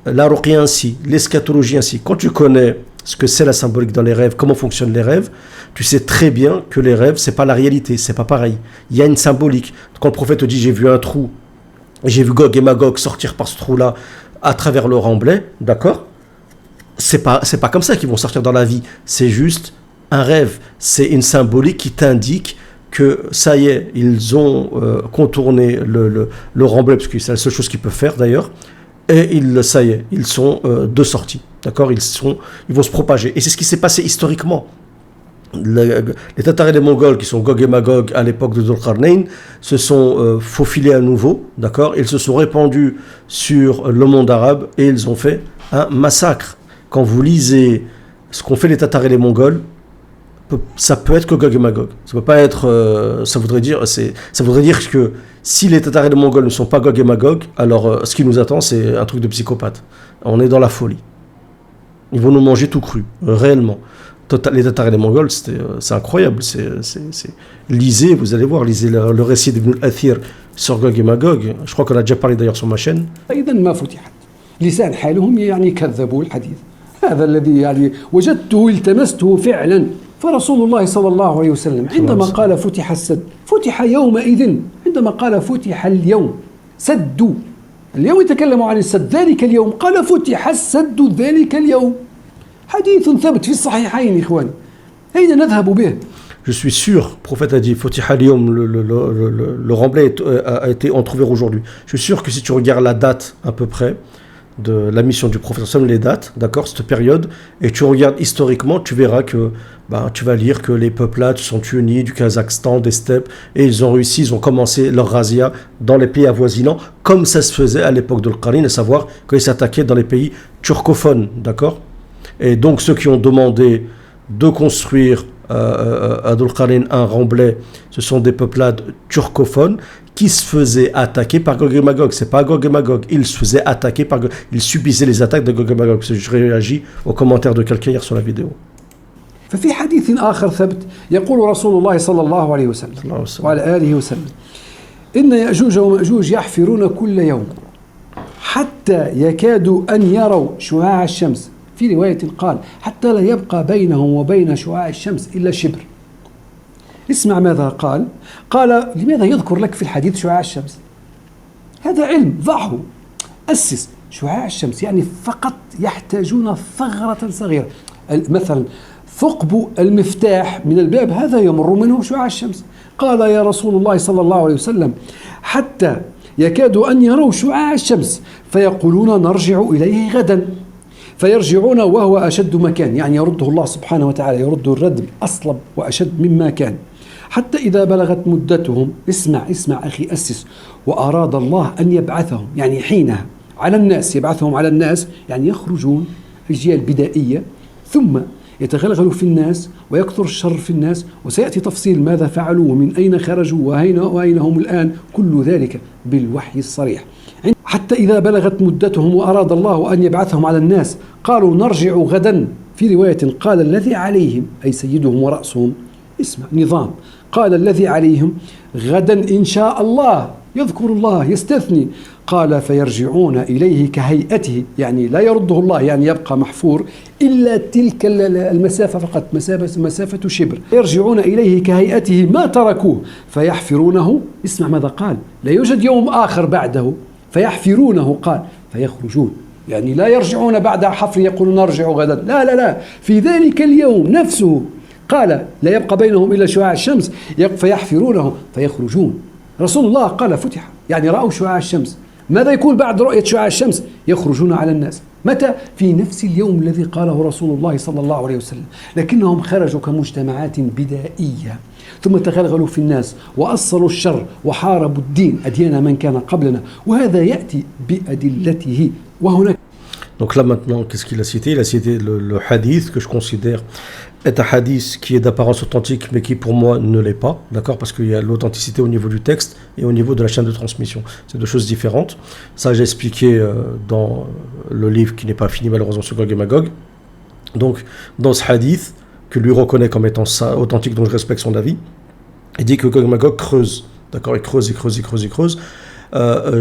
La ruqya ainsi, l'eschatologie ainsi. Quand tu connais ce que c'est la symbolique dans les rêves, comment fonctionnent les rêves, tu sais très bien que les rêves, c'est pas la réalité, c'est pas pareil. Il y a une symbolique. Quand le prophète te dit j'ai vu un trou, j'ai vu Gog et Magog sortir par ce trou-là à travers le remblai, d'accord? C'est pas comme ça qu'ils vont sortir dans la vie. C'est juste un rêve. C'est une symbolique qui t'indique que ça y est, ils ont contourné le remblai, parce que c'est la seule chose qu'ils peuvent faire d'ailleurs. Et ça y est, ils sont de sortie, d'accord? Ils vont se propager. Et c'est ce qui s'est passé historiquement. Les Tatars et les Mongols, qui sont Gog et Magog à l'époque de Dhul-Qarnayn, se sont faufilés à nouveau, d'accord? Ils se sont répandus sur le monde arabe et ils ont fait un massacre. Quand vous lisez ce qu'ont fait les Tatars et les Mongols, ça peut être que Gog et Magog. Ça peut pas être. Ça voudrait dire que si les Tatars et les Mongols ne sont pas Gog et Magog, alors ce qui nous attend, c'est un truc de psychopathe. On est dans la folie. Ils vont nous manger tout cru, réellement. Les Tatars et les Mongols, c'est incroyable. Lisez, vous allez voir, lisez le récit d'Ibn al-Athir sur Gog et Magog. Je crois qu'on a déjà parlé d'ailleurs sur ma chaîne. إذا ما فتحت لسان حالهم يعني كذبوا الحديث هذا الذي يعني وجدته التمسته فعلا فرسول الله صلى الله عليه وسلم عندما قال فتح السد فتح يومئذ عندما قال فتح اليوم سد اليوم يتكلم عن السد ذلك اليوم قال فتح السد ذلك اليوم حديث ثبت في الصحيحين إخواني أين نذهب به؟ Je suis sûr, le prophète a dit, Fatih al-Yawm, le remblai a été entrouvert aujourd'hui. Je suis sûr que si tu regardes la date à peu près de la mission du prophète, les dates, d'accord, cette période, et tu regardes historiquement, tu verras que, tu vas lire que les peuplades se sont unis du Kazakhstan, des steppes, et ils ont réussi, ils ont commencé leur razzia dans les pays avoisinants, comme ça se faisait à l'époque de l'Qarin, à savoir qu'ils s'attaquaient dans les pays turcophones, d'accord. Et donc ceux qui ont demandé de construire à Dul-Qarnayn un remblai, ce sont des peuplades turcophones qui se faisaient attaquer par Gog et Magog. C'est pas Gog et Magog, ils se faisaient attaquer par Gog. Ils subissaient les attaques de Gog et Magog. Je réagis aux commentaires de quelqu'un hier sur la vidéo. ففي حديث آخر ثبت يقول رسول الله صلى الله عليه وسلم وعلى آله وسلم إن يأجوج ومأجوج يحفرون كل يوم حتى يكادوا أن يروا شعاع الشمس في رواية قال حتى لا يبقى بينهم وبين شعاع الشمس إلا شبر. اسمع ماذا قال. قال لماذا يذكر لك في الحديث شعاع الشمس؟ هذا علم ضعه أسس شعاع الشمس يعني فقط يحتاجون ثغرة صغيرة مثلا ثقب المفتاح من الباب هذا يمر منه شعاع الشمس. قال يا رسول الله صلى الله عليه وسلم حتى يكادوا أن يروا شعاع الشمس فيقولون نرجع إليه غدا فيرجعون وهو أشد مكان يعني يرده الله سبحانه وتعالى يرد الردم أصلب وأشد مما كان حتى إذا بلغت مدتهم اسمع أخي أسس وأراد الله أن يبعثهم يعني حينها على الناس يبعثهم على الناس يعني يخرجون أجيال بدائية ثم يتغلغلوا في الناس ويكثر الشر في الناس وسيأتي تفصيل ماذا فعلوا ومن أين خرجوا وأين هم الآن كل ذلك بالوحي الصريح. حتى إذا بلغت مدتهم وأراد الله أن يبعثهم على الناس قالوا نرجع غدا في رواية قال الذي عليهم أي سيدهم ورأسهم اسمع نظام قال الذي عليهم غدا إن شاء الله يذكر الله يستثني قال فيرجعون إليه كهيئته يعني لا يرده الله يعني يبقى محفور إلا تلك المسافة فقط مسافة شبر يرجعون إليه كهيئته ما تركوه فيحفرونه اسمع ماذا قال لا يوجد يوم آخر بعده فيحفرونه قال فيخرجون يعني لا يرجعون بعد حفر يقولون نرجع غدا لا في ذلك اليوم نفسه قال لا يبقى بينهم إلا شعاع الشمس فيحفرونه فيخرجون. رسول الله قال فتح يعني رأوا شعاع الشمس. ماذا يكون بعد رؤية شعاع الشمس؟ يخرجون على الناس. متى؟ في نفس اليوم الذي قاله رسول الله صلى الله عليه وسلم لكنهم خرجوا كمجتمعات بدائية ثم تغلغلوا في الناس وأصلوا الشر وحاربوا الدين أديان من كان قبلنا وهذا يأتي بأدلته وهناك. Donc là maintenant, qu'est-ce qu'il a cité? Il a cité le hadith que je considère est un hadith qui est d'apparence authentique mais qui pour moi ne l'est pas, d'accord, parce qu'il y a l'authenticité au niveau du texte et au niveau de la chaîne de transmission. C'est deux choses différentes. Ça j'ai expliqué dans le livre qui n'est pas fini malheureusement sur Gog et Magog. Donc dans ce hadith que lui reconnaît comme étant ça authentique, dont je respecte son avis, il dit que Gog et Magog creuse, d'accord, il creuse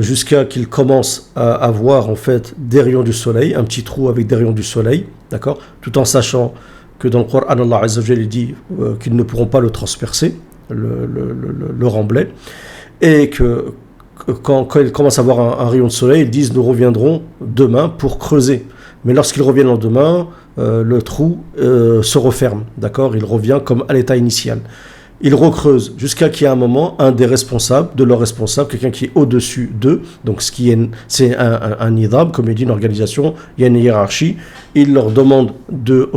jusqu'à qu'il commence à voir en fait des rayons du soleil, un petit trou avec des rayons du soleil, d'accord, tout en sachant que dans le Coran Allah Azza wa Jalla dit qu'ils ne pourront pas le transpercer, le remblai, et que quand ils commencent à voir un rayon de soleil, ils disent nous reviendrons demain pour creuser. Mais lorsqu'ils reviennent le lendemain, le trou se referme, d'accord, il revient comme à l'état initial. Ils recreusent jusqu'à qu'il y ait un moment, un des responsables, de leurs responsables, quelqu'un qui est au-dessus d'eux, donc c'est un nidab, comme il dit, une organisation, il y a une hiérarchie, il leur demande il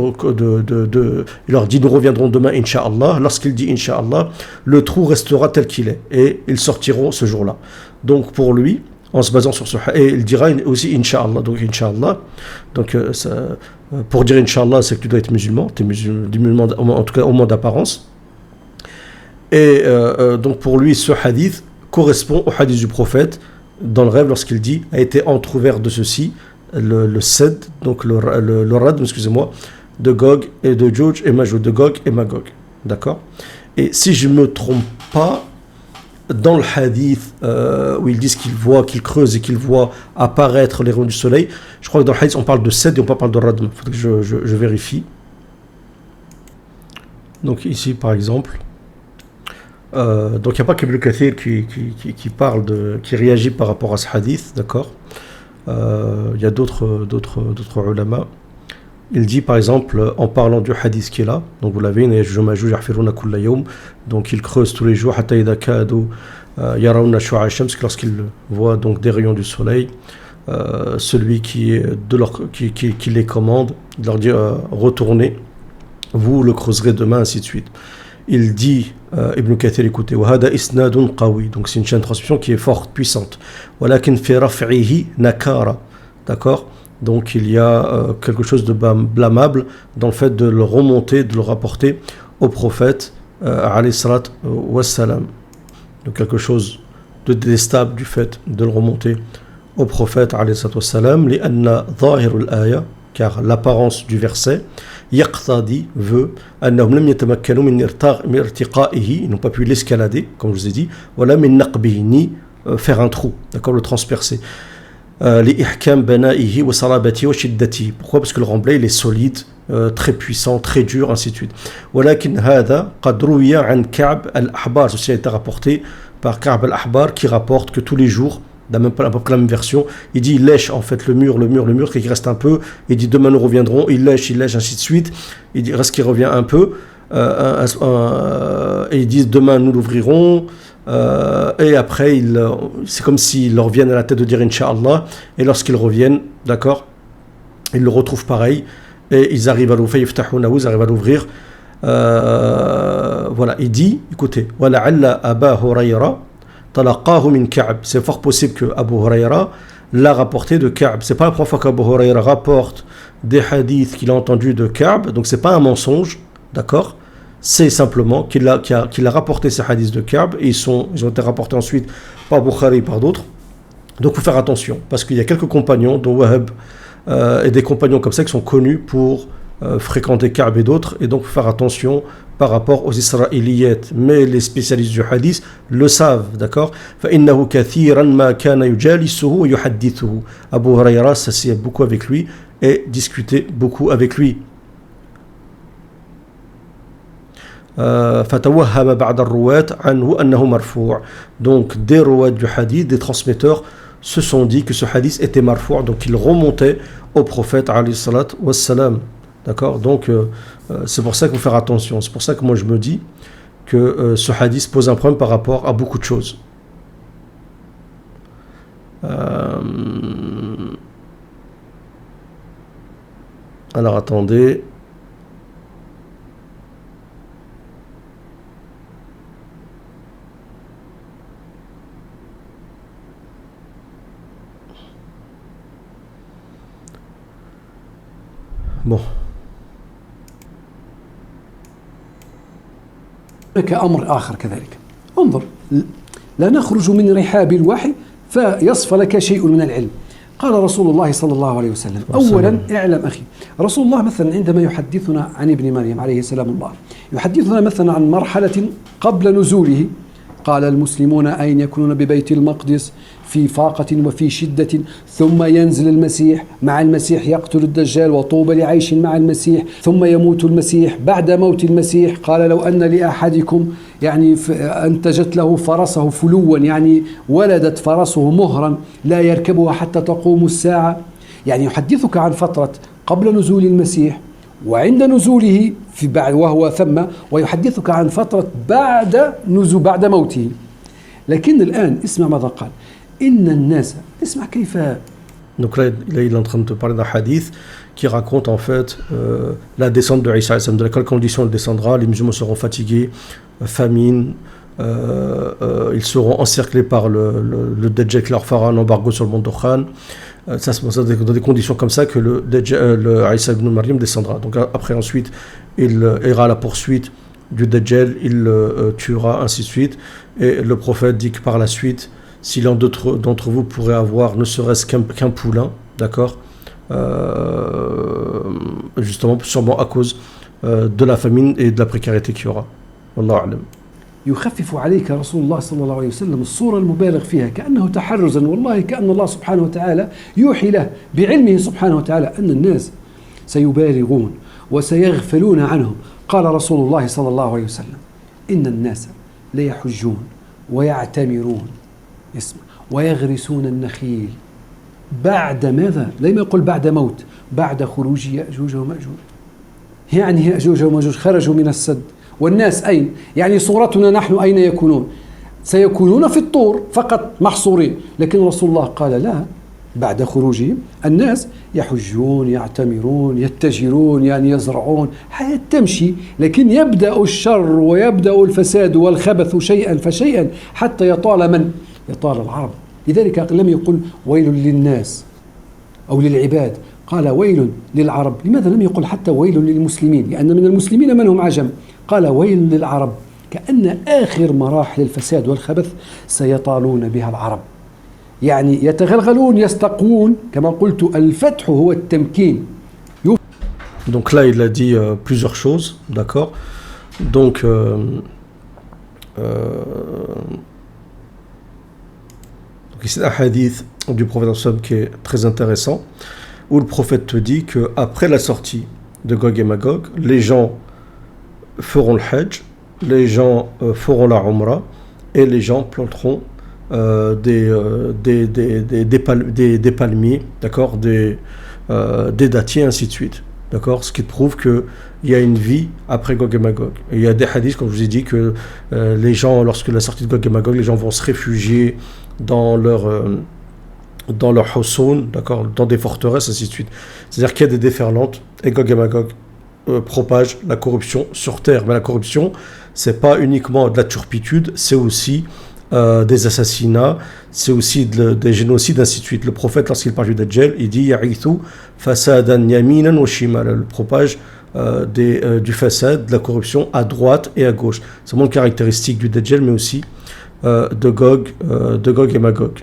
leur dit nous reviendrons demain, Inch'Allah. Lorsqu'il dit Inch'Allah, le trou restera tel qu'il est, et ils sortiront ce jour-là. Donc pour lui, en se basant sur ce et il dira aussi Inch'Allah, donc Inch'Allah, donc pour dire Inch'Allah, c'est que tu dois être musulman, tu es musulman en tout cas au moins d'apparence. Et donc pour lui, ce hadith correspond au hadith du prophète dans le rêve lorsqu'il dit a été entrouvert de ceci le Sed, donc le Radm, excusez-moi, de Gog et de Djouj et Majouj, de Gog et Magog. D'accord? Et si je ne me trompe pas, dans le hadith où ils disent qu'ils creusent et qu'ils voient apparaître les rayons du soleil, je crois que dans le hadith on parle de Sed et on parle de Radm. Il faut que je vérifie. Donc ici par exemple, donc il n'y a pas qu'Ibn Kathir qui parle qui réagit par rapport à ce hadith, d'accord? Il y a d'autres ulama. Il dit par exemple, en parlant du hadith qui est là, donc vous l'avez, donc ils creusent tous les jours, lorsqu'ils voient donc des rayons du soleil, celui qui les commande, il leur dit retournez, vous le creuserez demain, ainsi de suite. Il dit, Ibn Kathir, écoutez, donc c'est une chaîne de transmission qui est forte, puissante. D'accord? Donc il y a quelque chose de blâmable dans le fait de le remonter, de le rapporter au prophète, alayhi salat wassalam. Donc quelque chose de détestable du fait de le remonter au prophète, alayhi salat wassalam, car l'apparence du verset, yaqtadi veut, annahum lam yatamakkanu min irtiqa'ihi, ils n'ont pas pu l'escalader, comme je vous ai dit, wala min naqbihi, ni faire un trou, d'accord, le transpercer. Pourquoi? Parce que le remblai il est solide, très puissant, très dur, ainsi de suite. Ceci a été rapporté par Ka'b al-Ahbar qui rapporte que tous les jours, dans à peu près la même version, il dit il lèche en fait le mur, qu'il reste un peu, il dit demain nous reviendrons, il lèche, ainsi de suite, il dit reste qu'il revient un peu, et ils disent demain nous l'ouvrirons. Et après, c'est comme s'ils leur viennent à la tête de dire Inch'Allah, et lorsqu'ils reviennent, d'accord, ils le retrouvent pareil, et ils arrivent à l'ouvrir, ils arrivent à l'ouvrir. Voilà, il dit, écoutez, c'est fort possible que Abu Hurayra l'a rapporté de Ka'b. C'est pas la première fois qu'Abu Hurayra rapporte des hadiths qu'il a entendus de Ka'b, donc c'est pas un mensonge, d'accord? C'est simplement qu'il a rapporté ces hadiths de Ka'b et ils ont été rapportés ensuite par Bukhari et par d'autres. Donc il faut faire attention parce qu'il y a quelques compagnons, dont Wahab et des compagnons comme ça qui sont connus pour fréquenter Ka'b et d'autres, et donc il faut faire attention par rapport aux Israéliyettes. Mais les spécialistes du hadith le savent, d'accord? فَإِنَّهُ كَثِيرًا مَا كَانَ يُجَالِسُهُ وَيُحَدِّثُهُ. Abu Hurayra s'assied beaucoup avec lui et discutait beaucoup avec lui. فتوهم بعض الرواة عنه أنه مرفوع. Donc des rouats du hadith, des transmetteurs se sont dit que ce hadith était marfou', donc il remontait au prophète alayhi salat wassalam. D'accord? Donc c'est pour ça qu'il faut faire attention. C'est pour ça que moi je me dis que ce hadith pose un problème par rapport à beaucoup de choses. Alors attendez. Bon. هناك أمر آخر كذلك. انظر، لا نخرج من رحاب الوحي فيصفى لك شيء من العلم. قال رسول الله صلى الله عليه وسلم: أولا اعلم أخي، رسول الله مثلا عندما يحدثنا عن ابن مريم عليه سلام الله، يحدثنا مثلا عن مرحلة قبل نزوله. قال المسلمون أين يكونون ببيت المقدس في فاقة وفي شدة، ثم ينزل المسيح، مع المسيح يقتل الدجال، وطوبى لعيش مع المسيح، ثم يموت المسيح. بعد موت المسيح قال: لو أن لأحدكم يعني أنتجت له فرسه فلوا، يعني ولدت فرسه مهرا لا يركبها حتى تقوم الساعة. يعني يحدثك عن فترة قبل نزول المسيح وعند نزوله في بعد وهو ثم، ويحدثك عن فترة بعد موته. لكن الآن اسمع ماذا قال: إن الناس، اسمع كيف. Donc là, il est en train de te parler d'un hadith qui raconte en fait la descente de Isa, de quelle condition il descendra. Les musulmans seront fatigués, famine, ils seront encerclés par le Dajjal qui leur fera un embargo sur le mont Dukhan. Ça, c'est dans des conditions comme ça que le Isa ibn Maryam descendra. Donc après, ensuite, il ira à la poursuite du Dajjal, il le tuera, ainsi de suite. Et le prophète dit que par la suite, si l'un d'entre vous pourrait avoir ne serait-ce qu'un poulain, d'accord, justement sûrement à cause de la famine et de la précarité qu'il y aura. Wallahu a'lam. يخفف عليك رسول الله صلى الله عليه وسلم الصورة المبالغ فيها كأنه تحرزا، والله كأن الله سبحانه وتعالى يوحي له بعلمه سبحانه وتعالى أن الناس سيبالغون وسيغفلون عنهم. قال رسول الله صلى الله عليه وسلم: إن الناس ليحجون ويعتمرون، اسمع، ويغرسون النخيل بعد ماذا؟ لم يقل بعد موت، بعد خروج يأجوج ومأجوج. يعني يأجوج ومأجوج خرجوا من السد، والناس أين؟ يعني صورتنا نحن أين يكونون؟ سيكونون في الطور فقط محصورين، لكن رسول الله قال لا، بعد خروجهم الناس يحجون يعتمرون يتجرون، يعني يزرعون، حياة تمشي، لكن يبدأ الشر ويبدأ الفساد والخبث شيئا فشيئا حتى يطال من؟ يطال العرب. لذلك لم يقل ويل للناس أو للعباد، قال ويل للعرب. لماذا لم يقل حتى ويل للمسلمين؟ لأن من المسلمين من هم عجم. قال ويل للعرب، كأن آخر مراحل الفساد والخبث سيطالون بها العرب، يعني يتغلغلون يستقوون. كما قلت الفتح هو التمكين. Donc là, il a dit plusieurs choses, d'accord. Donc, c'est un hadith du prophète qui est très intéressant, où le prophète te dit qu'après la sortie de Gog et Magog, les gens feront le Hajj, les gens feront la Umrah, et les gens planteront des palmiers, d'accord, des dattiers, ainsi de suite. D'accord, ce qui prouve qu'il y a une vie après Gog et Magog. Et il y a des hadiths, comme je vous ai dit, que les gens, lorsque la sortie de Gog et Magog, les gens vont se réfugier dans leur hussun, d'accord, dans des forteresses, ainsi de suite. C'est-à-dire qu'il y a des déferlantes, et Gog et Magog propagent la corruption sur terre. Mais la corruption, c'est pas uniquement de la turpitude, c'est aussi des assassinats, c'est aussi des génocides, ainsi de suite. Le prophète, lorsqu'il parle du Dajjal, il dit Ya'ithu fasadan yaminan wa shimala, le propage du fasad, de la corruption à droite et à gauche. C'est vraiment une caractéristique du Dajjal, mais aussi de Gog et Magog.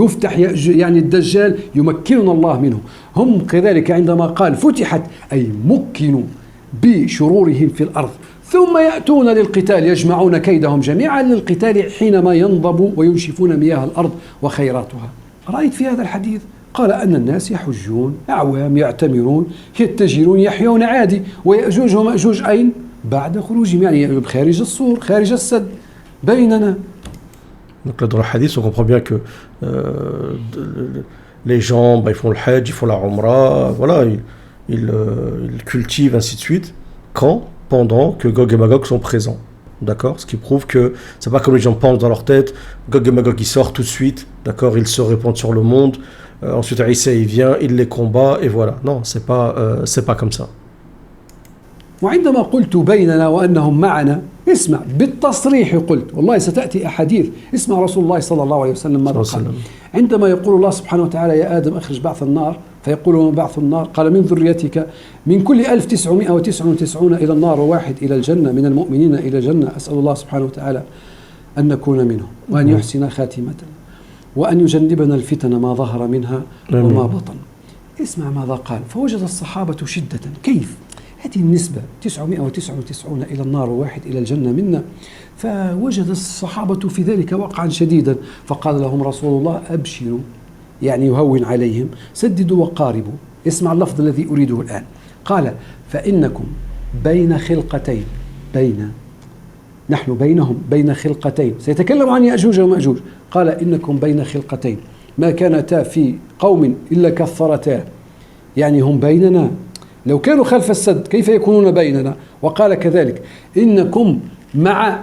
يفتح يعني الدجال يمكننا الله منه. هم كذلك عندما قال فتحت أي مكنوا بشرورهم في الأرض، ثم يأتون للقتال يجمعون كيدهم جميعا للقتال حينما ينضب وينشفون مياه الأرض وخيراتها. رأيت في هذا الحديث قال أن الناس يحجون أعوام يعتمرون يتجرون يحيون عادي، ويأجوج ومأجوج أين؟ بعد خروجهم، يعني خارج السور خارج السد بيننا. Donc là, dans le hadith, on comprend bien que les gens, ils font le Hajj, ils font la Umrah, voilà, ils cultivent, ainsi de suite. Quand? Pendant que Gog et Magog sont présents. D'accord? Ce qui prouve que c'est pas comme les gens pensent dans leur tête, Gog et Magog ils sortent tout de suite, d'accord? Ils se répandent sur le monde, ensuite Isa il vient, il les combat, et voilà. Non, c'est pas comme ça. وعندما قلت بيننا وأنهم معنا، اسمع بالتصريح قلت، والله ستأتي أحاديث، اسمع رسول الله صلى الله عليه وسلم ماذا قال عندما يقول الله سبحانه وتعالى يا آدم أخرج بعث النار، فيقول وما بعث النار؟ قال من ذريتك من كل 1999 إلى النار وواحد إلى الجنة، من المؤمنين إلى الجنة. أسأل الله سبحانه وتعالى أن نكون منهم وأن يحسن خاتمتنا وأن يجنبنا الفتن ما ظهر منها وما بطن. اسمع ماذا قال، فوجد الصحابة شدة. كيف؟ هذه النسبة 999 إلى النار وواحد إلى الجنة منا، فوجد الصحابة في ذلك وقعا شديدا، فقال لهم رسول الله أبشروا، يعني يهون عليهم، سددوا وقاربوا. اسمع اللفظ الذي أريده الآن، قال فإنكم بين خلقتين، نحن بينهم بين خلقتين، سيتكلم عن يأجوج ومأجوج، قال إنكم بين خلقتين ما كانتا في قوم إلا كثرتا، يعني هم بيننا، لو كانوا خلف السد كيف يكونون بيننا؟ وقال كذلك إنكم مع،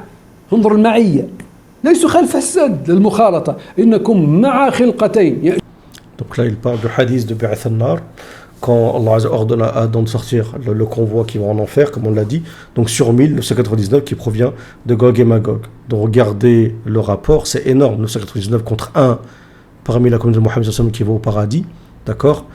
انظر المعية، ليسوا خلف السد للمخالطة، إنكم مع خلقتين. Donc là il parle du hadith de Bi'ath al-Nar, quand Allah ordonne à Adam de sortir le convoi qui va en enfer, comme on l'a dit, donc sur 1999 qui provient de Gog et Magog. Donc regardez le rapport, c'est énorme, 999 contre 1 parmi la communauté de Mohammed qui va au paradis, d'accord?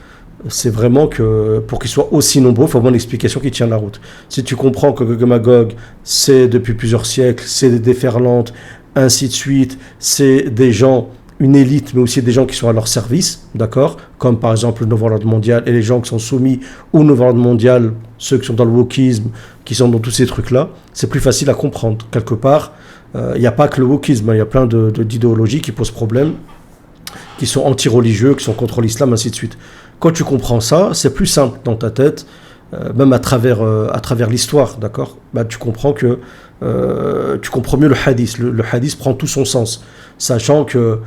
C'est vraiment que pour qu'ils soient aussi nombreux, il faut avoir une explication qui tient la route. Si tu comprends que Gog et Magog, c'est depuis plusieurs siècles, c'est des déferlantes, ainsi de suite, c'est des gens une élite, mais aussi des gens qui sont à leur service, d'accord, comme par exemple le nouvel ordre mondial et les gens qui sont soumis au nouvel ordre mondial, ceux qui sont dans le wokisme, qui sont dans tous ces trucs-là, c'est plus facile à comprendre. Quelque part, il n'y a pas que le wokisme, il y a plein d'idéologies qui posent problème, qui sont anti-religieux, qui sont contre l'islam, ainsi de suite. Quand tu comprends ça, c'est plus simple dans ta tête, même à travers l'histoire, d'accord, bah, tu comprends que tu comprends mieux le hadith. Le hadith prend tout son sens, sachant que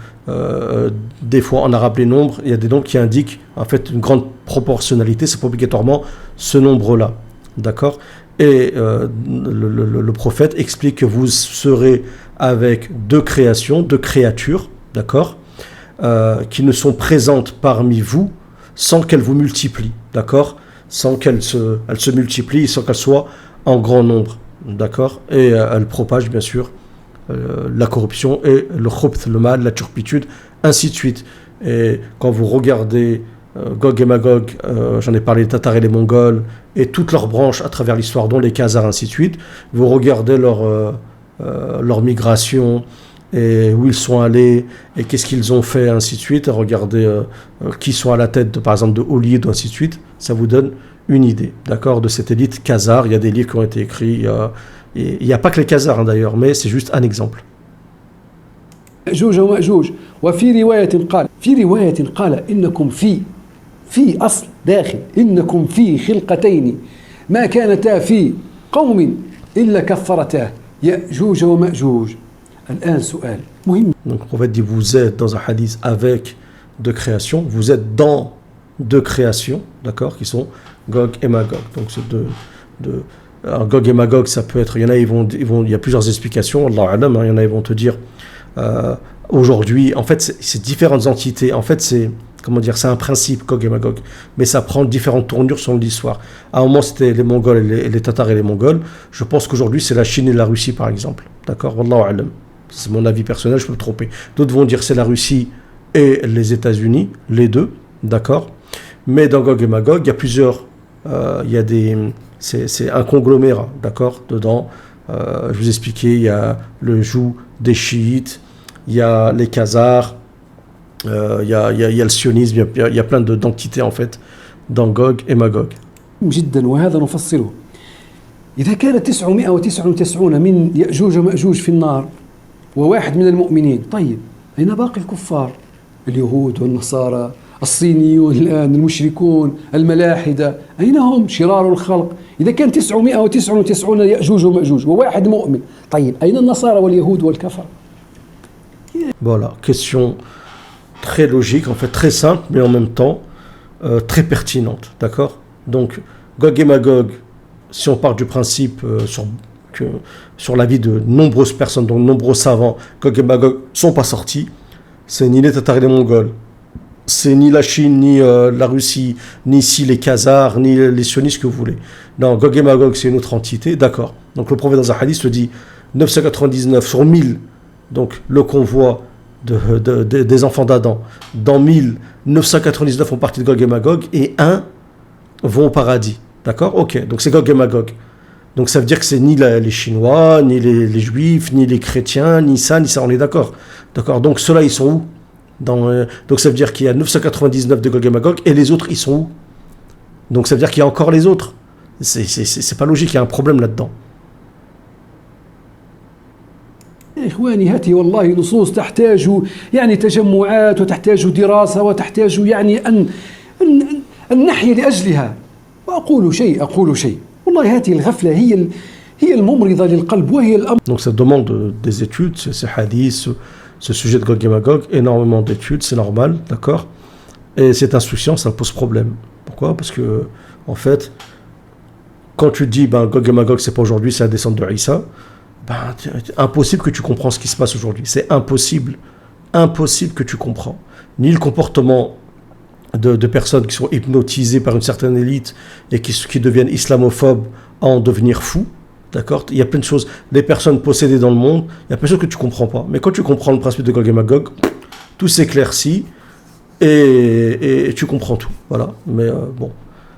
des fois en arabe les nombres, il y a des nombres qui indiquent en fait une grande proportionnalité, c'est pas obligatoirement ce nombre-là, d'accord. Et le prophète explique que vous serez avec deux créations, deux créatures, d'accord, qui ne sont présentes parmi vous sans qu'elles vous multiplient, d'accord, sans qu'elles se multiplient, sans qu'elles soient en grand nombre. D'accord, et elle propage bien sûr la corruption et le khubth, le mal, la turpitude, ainsi de suite. Et quand vous regardez Gog et Magog, j'en ai parlé, les Tatars et les Mongols, et toutes leurs branches à travers l'histoire, dont les Khazars, ainsi de suite, vous regardez leur migration, et où ils sont allés, et qu'est-ce qu'ils ont fait, ainsi de suite, et regardez qui sont à la tête, par exemple, de Hollywood, ainsi de suite, ça vous donne une idée, d'accord, de cette élite khazare. Il y a des livres qui ont été écrits, il n'y a pas que les khazars d'ailleurs, mais c'est juste un exemple. يأجوج ومأجوج وفي رواية قال إنكم في أصل داخل إنكم في خلقتين ما كانتا في قوم إلا كفرتاه يأجوج ومأجوج. الآن سؤال مهم. Donc on va dire vous êtes dans un hadith avec deux créations, vous êtes dans deux créations, d'accord, qui sont Gog et Magog. Donc c'est alors, Gog et Magog, ça peut être, il y en a, il y a plusieurs explications, Allah alam, il y en a, ils vont te dire aujourd'hui, en fait, c'est différentes entités, en fait, c'est un principe, Gog et Magog, mais ça prend différentes tournures selon l'histoire. À un moment, c'était les Mongols et les Tatars et les Mongols. Je pense qu'aujourd'hui, c'est la Chine et la Russie, par exemple, d'accord, Wallahu alam. C'est mon avis personnel, je peux me tromper. D'autres vont dire c'est la Russie et les États-Unis, les deux, d'accord. Mais dans Gog et Magog, il y a plusieurs, c'est un conglomérat, d'accord, dedans. Je vous expliquais, il y a le joug des chiites, il y a les Khazars, il y a le sionisme, il y a plein d'entités en fait dans Gog et Magog. جدا وهذا نفصله. إذا كان 999 من يأجوج ومأجوج في النار وواحد من المؤمنين، طيب أين باقي الكفار؟ اليهود والنصارى، الصينيون الآن، المشركون، الملاحدة، أين هم شرار الخلق؟ إذا كان 999 يأجوج ومأجوج وواحد مؤمن، طيب أين النصارى واليهود والكفر؟ Voilà, question très logique, en fait très simple, mais en même temps très pertinente, d'accord. Donc Gog et Magog, si on part du principe sur la vie de nombreuses personnes, dont de nombreux savants, Gog et Magog sont pas sortis, c'est ni les Tatars et les Mongols, c'est ni la Chine, ni la Russie, ni ici les Khazars, ni les sionistes que vous voulez. Non, Gog et Magog, c'est une autre entité, d'accord. Donc le prophète dans un hadith se dit 999 sur 1000, donc le convoi des enfants d'Adam, dans 1000, 999 font partie de Gog et Magog, et 1 vont au paradis, d'accord. Ok, donc c'est Gog et Magog. Donc ça veut dire que c'est ni les Chinois, ni les Juifs, ni les chrétiens, ni ça, on est d'accord. D'accord, donc ceux-là, ils sont où donc ça veut dire qu'il y a 999 de Gog et Magog, et les autres, ils sont où? Donc ça veut dire qu'il y a encore les autres. C'est pas logique, il y a un problème là-dedans. إخواني هذه والله نصوص تحتاج يعني تجمعات وتحتاج دراسة وتحتاج يعني أن نحيا لأجلها. وأقول شيء والله هذه الغفلة هي الممرضة للقلب وهي الأمر. Donc ça demande des études, ces hadiths, ce sujet de Gog et Magog, énormément d'études, c'est normal, d'accord. Et cette insouciance, ça pose problème. Pourquoi? Parce que, en fait, quand tu dis Gog et Magog, c'est pas aujourd'hui, c'est la descente de Isa, impossible que tu comprends ce qui se passe aujourd'hui. C'est impossible que tu comprends. Ni le comportement de personnes qui sont hypnotisées par une certaine élite et qui deviennent islamophobes à en devenir fous. D'accord? Il y a plein de choses. Les personnes possédées dans le monde, il y a plein de choses que tu ne comprends pas. Mais quand tu comprends le principe de Gog et Magog, tout s'éclaircit et tu comprends tout. Voilà. Mais bon.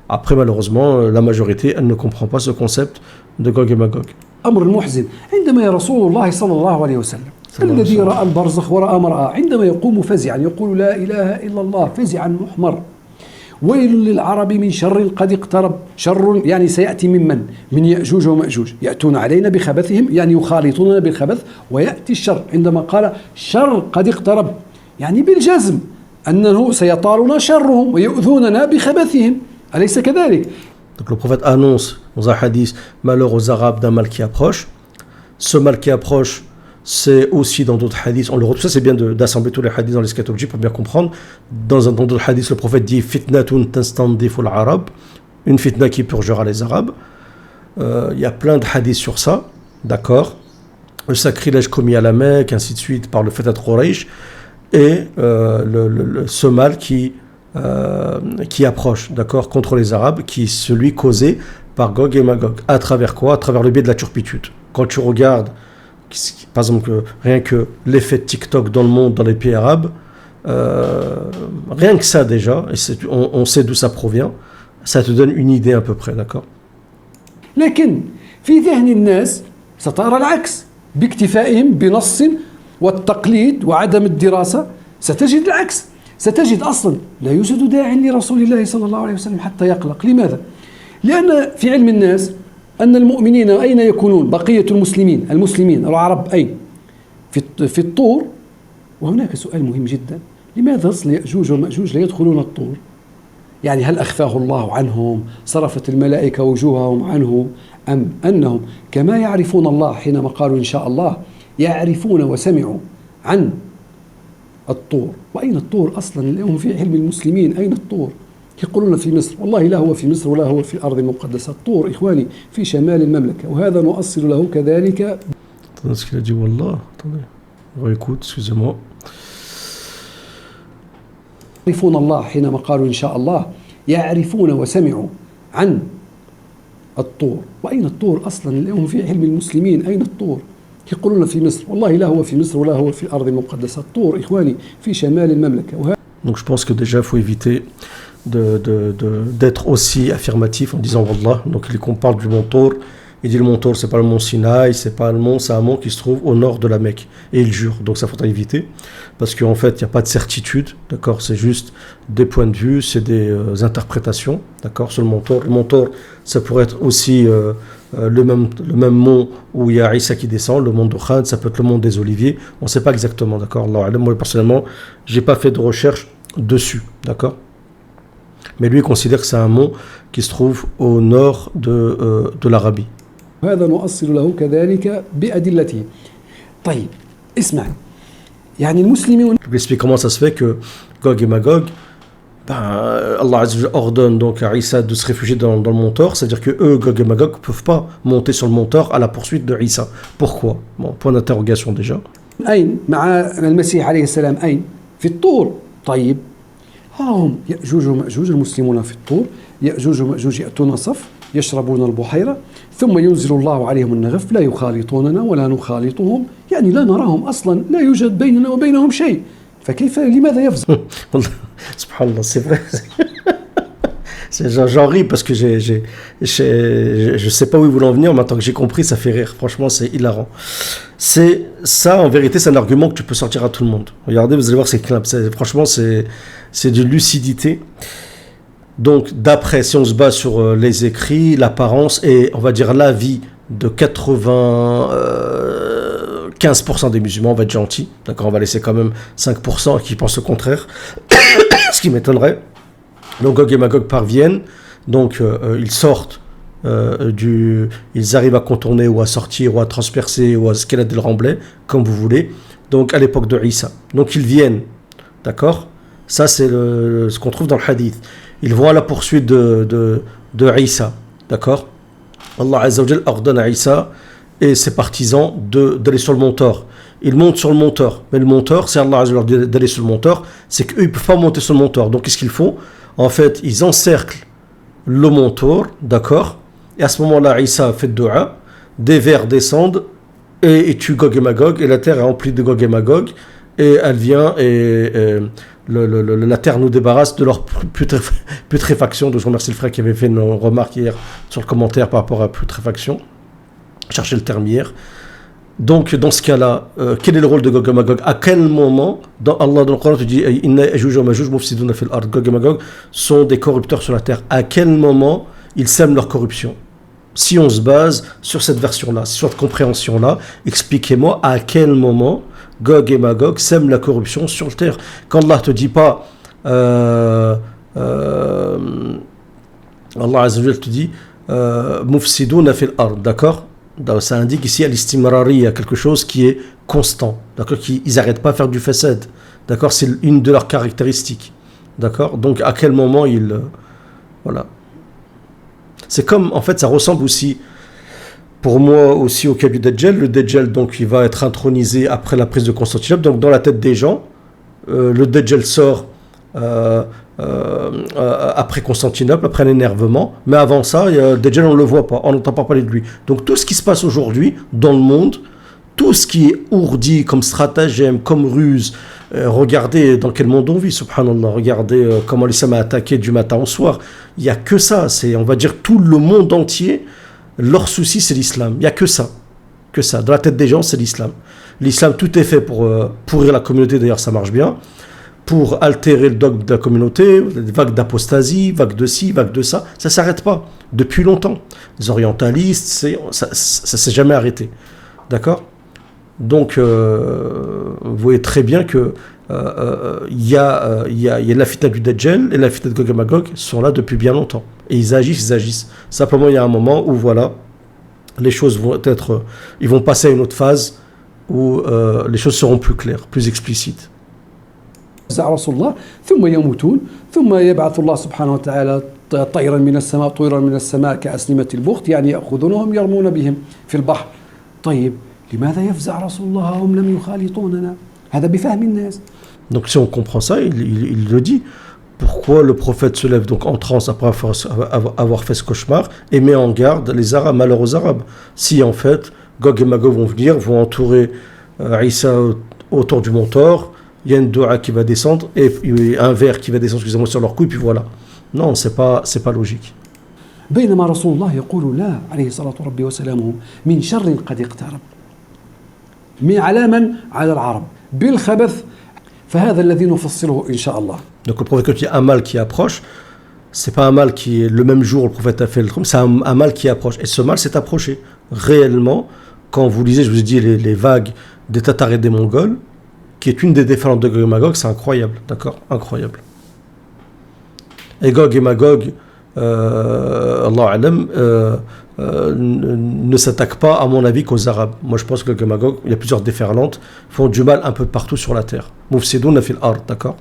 Après, malheureusement, la majorité, elle ne comprend pas ce concept de Gog et Magog. أمر المحزن عندما رسول الله صلى الله عليه وسلم الذي رأى البرزخ ورأى ما رأى عندما يقوم فزعا يقول لا إله إلا الله فزعا محمر ويل للعرب من شر قد اقترب شر يعني سيأتي من يأجوج ومأجوج يأتون علينا بخبثهم يعني يخالطوننا بالخبث ويأتي الشر عندما قال شر قد اقترب يعني بالجزم أنه سيطالنا شرهم ويؤذوننا بخبثهم أليس كذلك؟ Donc le prophète annonce dans un hadith malheur aux Arabes d'un mal qui approche. Ce mal qui approche, c'est aussi dans d'autres hadiths, on le retrouve, ça c'est bien d'assembler tous les hadiths dans l'eschatologie pour bien comprendre. Dans d'autres hadiths, le prophète dit fitnatun tastandifu al-arab, une fitna qui purgera les Arabes. Il y a plein de hadiths sur ça, d'accord. Le sacrilège commis à la Mecque, ainsi de suite, par le fait d'être Quraysh, et ce mal qui approche, d'accord, contre les Arabes, qui est celui causé par Gog et Magog. À travers quoi? À travers le biais de la turpitude. Quand tu regardes, par exemple, rien que l'effet TikTok dans le monde, dans les pays arabes, rien que ça déjà, et on sait d'où ça provient, ça te donne une idée à peu près, d'accord? لكن في ذهن الناس سترى العكس باكتفائهم بنص والتقليد وعدم الدراسة ستجد العكس ستجد أصلا لا يوجد داع لرسول الله صلى الله عليه وسلم حتى يقلق لماذا؟ لأن في علم الناس أن المؤمنين أين يكونون بقية المسلمين العرب أين؟ في الطور وهناك سؤال مهم جدا لماذا أصل يأجوج ومأجوج لا يدخلون الطور؟ يعني هل أخفاه الله عنهم صرفت الملائكة وجوههم عنه أم أنهم كما يعرفون الله حينما قالوا إن شاء الله يعرفون وسمعوا عن الطور وأين الطور أصلا اليوم في علم المسلمين أين الطور يقولون في مصر والله لا هو في مصر ولا هو في الأرض المقدسة الطور إخواني في شمال المملكة وهذا نؤصل له كذلك Attendez, ce qu'il a dit Wallah, attendez, réécoute, excusez-moi. يعرفون الله حينما قالوا إن شاء الله يعرفون وسمعوا عن الطور وأين الطور أصلا اليوم في علم المسلمين أين الطور يقولون في مصر والله لا هو في مصر ولا هو في الأرض المقدسة الطور إخواني في شمال المملكة Donc je pense que déjà il faut éviter d'être aussi affirmatif en disant Wallah. Donc il qu'on parle du mont Tour, il dit le mont Tour c'est pas le mont Sinaï, c'est pas le mont, c'est un mont qui se trouve au nord de la Mecque et il jure. Donc ça faudra éviter parce qu'en fait il n'y a pas de certitude, d'accord, c'est juste des points de vue, c'est des interprétations, d'accord, sur le mont Tour. Le mont Tour ça pourrait être aussi le même mont où il y a Isa qui descend, le mont de Khan, ça peut être le mont des Oliviers, on ne sait pas exactement, d'accord. Allah, moi personnellement j'ai pas fait de recherche dessus, d'accord. Mais lui il considère que c'est un mont qui se trouve au nord de l'Arabie. هذا نؤصل له كذلك بأدلته. طيب اسمع يعني المسلمون. Je vais expliquer comment ça se fait que Gog et Magog, Allah ordonne donc à Isa de se réfugier dans le mont Thor, c'est-à-dire que eux, Gog et Magog, ne peuvent pas monter sur le mont Thor à la poursuite de Isa. Pourquoi? Bon, point d'interrogation déjà. أين مع المسيح عليه السلام أين؟ في الطور. طيب هم يأجوج ومأجوج المسلمون في الطور يأجوج ومأجوج يأتون صف يشربون البحيرة ثم ينزل الله عليهم النغف لا يخالطوننا ولا نخالطهم يعني لا نراهم أصلا لا يوجد بيننا وبينهم شيء فكيف لماذا يفزع Subhanallah, c'est vrai. J'en ris parce que je sais pas où ils voulaient en venir, mais maintenant que j'ai compris, ça fait rire. Franchement, c'est hilarant. C'est ça, en vérité, c'est un argument que tu peux sortir à tout le monde. Regardez, vous allez voir, franchement, c'est de lucidité. Donc, d'après, si on se base sur les écrits, l'apparence et, on va dire, l'avis de 95% des musulmans, on va être gentil. D'accord, on va laisser quand même 5% qui pensent le contraire. Ce qui m'étonnerait. Donc Gog et Magog parviennent, donc ils sortent ils arrivent à contourner ou à sortir ou à transpercer ou à escalader le remblai, comme vous voulez, donc à l'époque de Isa. Donc ils viennent, d'accord? Ça c'est ce qu'on trouve dans le hadith. Ils vont à la poursuite de Isa, d'accord? Allah Azza wa Jal ordonne à Isa et ses partisans d'aller sur le mont Thor. Ils montent sur le mont Thor, mais le mont Thor, c'est Allah Azza wa Jal d'aller sur le mont Thor, c'est qu'eux ils ne peuvent pas monter sur le mont Thor. Donc qu'est-ce qu'ils font? En fait, ils encerclent le mont Thor, d'accord? Et à ce moment-là, Isa fait dua, des vers descendent et tuent Gog et Magog, et la terre est remplie de Gog et Magog, et elle vient et la terre nous débarrasse de leur putréfaction. Donc je remercie le frère qui avait fait une remarque hier sur le commentaire par rapport à putréfaction. Cherchez le terme hier. Donc, dans ce cas-là, quel est le rôle de Gog et Magog? À quel moment, Allah dans le Coran te dit Inna Ya'juj wa Ma'juj mufsiduna fil ard, Gog et Magog sont des corrupteurs sur la terre. À quel moment ils sèment leur corruption? Si on se base sur cette version-là, sur cette compréhension-là, expliquez-moi à quel moment Gog et Magog sèment la corruption sur la terre. Quand Allah ne te dit pas, Allah Azza wa Jalla te dit mufsiduna fil ard, d'accord? Ça indique ici à l'istimrari, à quelque chose qui est constant, d'accord, ils n'arrêtent pas à faire du fasad, d'accord, c'est une de leurs caractéristiques, d'accord, donc à quel moment voilà, c'est comme, en fait, ça ressemble aussi, pour moi aussi au cas du Dajjal. Le Dajjal, donc, il va être intronisé après la prise de Constantinople, donc dans la tête des gens, le Dajjal sort après Constantinople, après l'énervement, mais avant ça, Dajjal, on ne le voit pas, on n'entend pas parler de lui. Donc tout ce qui se passe aujourd'hui dans le monde, tout ce qui est ourdi comme stratagème, comme ruse, regardez dans quel monde on vit, subhanallah, regardez comment l'islam a attaqué du matin au soir, il n'y a que ça, c'est, on va dire, tout le monde entier, leur souci c'est l'islam, il n'y a que ça, dans la tête des gens c'est l'islam. L'islam, tout est fait pour pourrir la communauté, d'ailleurs ça marche bien, pour altérer le dogme de la communauté, vague d'apostasie, vague de ci, vague de ça, ça ne s'arrête pas, depuis longtemps. Les orientalistes, ça ne s'est jamais arrêté. D'accord? Donc, vous voyez très bien que y a la fitna du Dajjal et la fitna de Gog et Magog sont là depuis bien longtemps. Et ils agissent. Simplement, il y a un moment où, voilà, les choses vont être... ils vont passer à une autre phase où les choses seront plus claires, plus explicites. رسول الله ثم يموتون ثم يبعث الله سبحانه وتعالى طيرا من السماء كأسنمة البخت يعني يأخذونهم يرمون بهم في البحر. طيب لماذا يفزع رسول الله هم لم يخالطوننا؟ هذا بفهم الناس. Donc si on comprend ça, il le dit. Pourquoi le prophète se lève donc en transe après avoir fait ce cauchemar et met en garde les Arabes, malheureux Arabes? Si en fait Gog et Magog vont venir, vont entourer Isa autour du mont Thor, il y a une doua qui va descendre et un verre qui va descendre, excusez-moi, sur leur cou, et puis voilà. Non, c'est pas logique. بينما رسول الله يقول لا عليه الصلاة ربي وسلامه من شر قد اقترب على من؟ على العرب بالخبث فهذا الذي نفصله إن شاء الله. Donc le prophète, quand il y a un mal qui approche, c'est pas un mal qui est le même jour où le prophète a fait le trône, c'est un mal qui approche. Et ce mal s'est approché. Réellement, quand vous lisez, je vous ai dit, les vagues des Tatars et des Mongols, qui est une des déferlantes de Gog et Magog, c'est incroyable, d'accord? Incroyable. Et Gog et Magog, Allah alam, ne s'attaquent pas, à mon avis, qu'aux Arabes. Moi, je pense que Gog et Magog, il y a plusieurs déferlantes, font du mal un peu partout sur la terre. Mufsiduna fil ard, d'accord?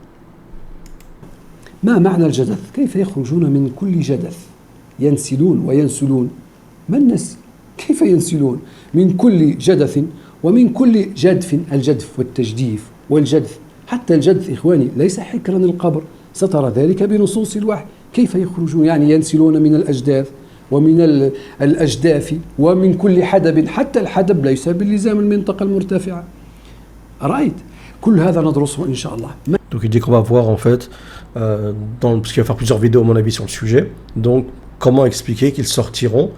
ما معنى الجدث؟ كيف يخرجون من كل جدث؟ ينسلون وينسلون. ما النسل؟ كيف ينسلون؟ من كل جدث ومن كل جدف، الجدف والتجديف والجدث، حتى الجدث إخواني ليس حكرا القبر، سترى ذلك بنصوص الوحي. كيف يخرجون؟ يعني ينسلون من الأجداث ومن الأجداف ومن كل حدب، حتى الحدب ليس باللزام المنطقة المرتفعة. رأيت؟ كل هذا ندرسه إن شاء الله. Donc il dit qu'on va voir en fait, parce qu'il va faire plusieurs vidéos à mon avis sur le sujet, donc comment expliquer qu'ils sortiront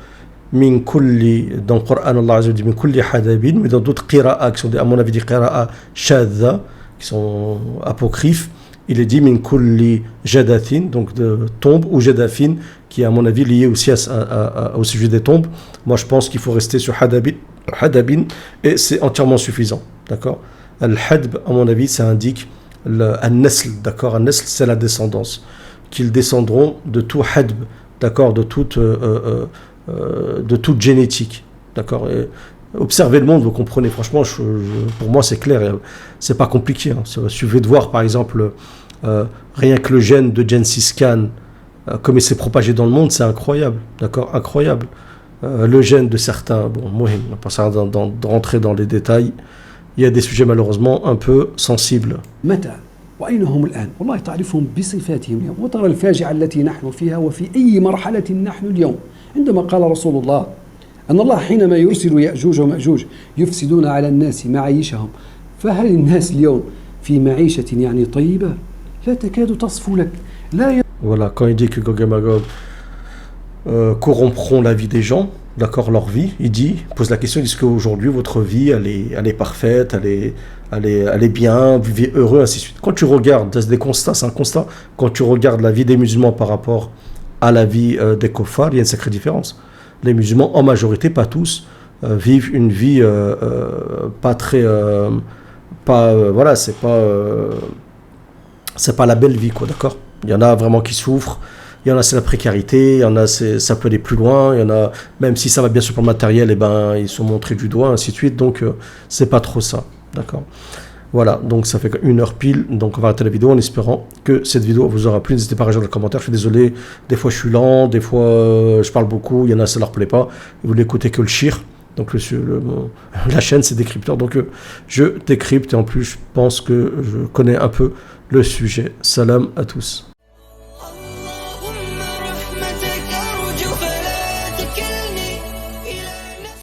min kulli, dans le Coran Allah Azza wa Jalla dit min kulli hadabin, mais dans d'autres qira'a qui sont à mon avis des qira'a shadha, qui sont apocryphes, il est dit min kulli jadathin, donc de tombes, ou jadafin, qui est à mon avis lié aussi au sujet des tombes. Moi je pense qu'il faut rester sur hadabin et c'est entièrement suffisant, d'accord? Al-hadb, à mon avis, ça indique al-nasl, d'accord? Al-nasl, c'est la descendance, qu'ils descendront de tout hadb, d'accord, de toute génétique, d'accord? Et observez le monde, vous comprenez, franchement, pour moi c'est clair, c'est pas compliqué, hein. Il suffit de voir par exemple rien que le gène de Gengis Khan, comme il s'est propagé dans le monde, c'est incroyable, d'accord? Incroyable. Le gène de certains, bon, moi, on va pas ça rentrer dans les détails, il y a des sujets malheureusement un peu sensibles. متى وأين هم الآن؟ والله تعرفهم بصفاتهم اليوم، وترى الفاجعة التي نحن فيها وفي أي مرحلة نحن اليوم. عندما قال رسول الله أن الله حينما يرسل يأجوج ومأجوج يفسدون على الناس معايشهم، فهل الناس اليوم في معيشة يعني طيبة؟ لا تكاد تصفو لك. Voilà, quand il dit que Gog et Magog corrompront la vie des gens, d'accord, leur vie. Il pose la question, est-ce qu'aujourd'hui votre vie, elle est parfaite, elle est bien, vous vivez heureux, ainsi de suite. Quand tu regardes, c'est des constats, c'est un constat, quand tu regardes la vie des musulmans par rapport à la vie des kuffars, il y a une sacrée différence. Les musulmans, en majorité, pas tous, vivent une vie pas très... voilà, c'est pas la belle vie, quoi, d'accord? Il y en a vraiment qui souffrent, il y en a c'est la précarité, il y en a ça peut aller plus loin, il y en a, même si ça va bien sûr pour le matériel, et ben, ils sont montrés du doigt, ainsi de suite, donc c'est pas trop ça, d'accord? Voilà, donc ça fait 1 heure pile, donc on va arrêter la vidéo en espérant que cette vidéo vous aura plu. N'hésitez pas à réagir dans les commentaires, je suis désolé, des fois je suis lent, des fois je parle beaucoup, il y en a ça leur plaît pas, vous n'écoutez que le shir, donc la chaîne c'est décrypteur, donc je décrypte et en plus je pense que je connais un peu le sujet. Salam à tous.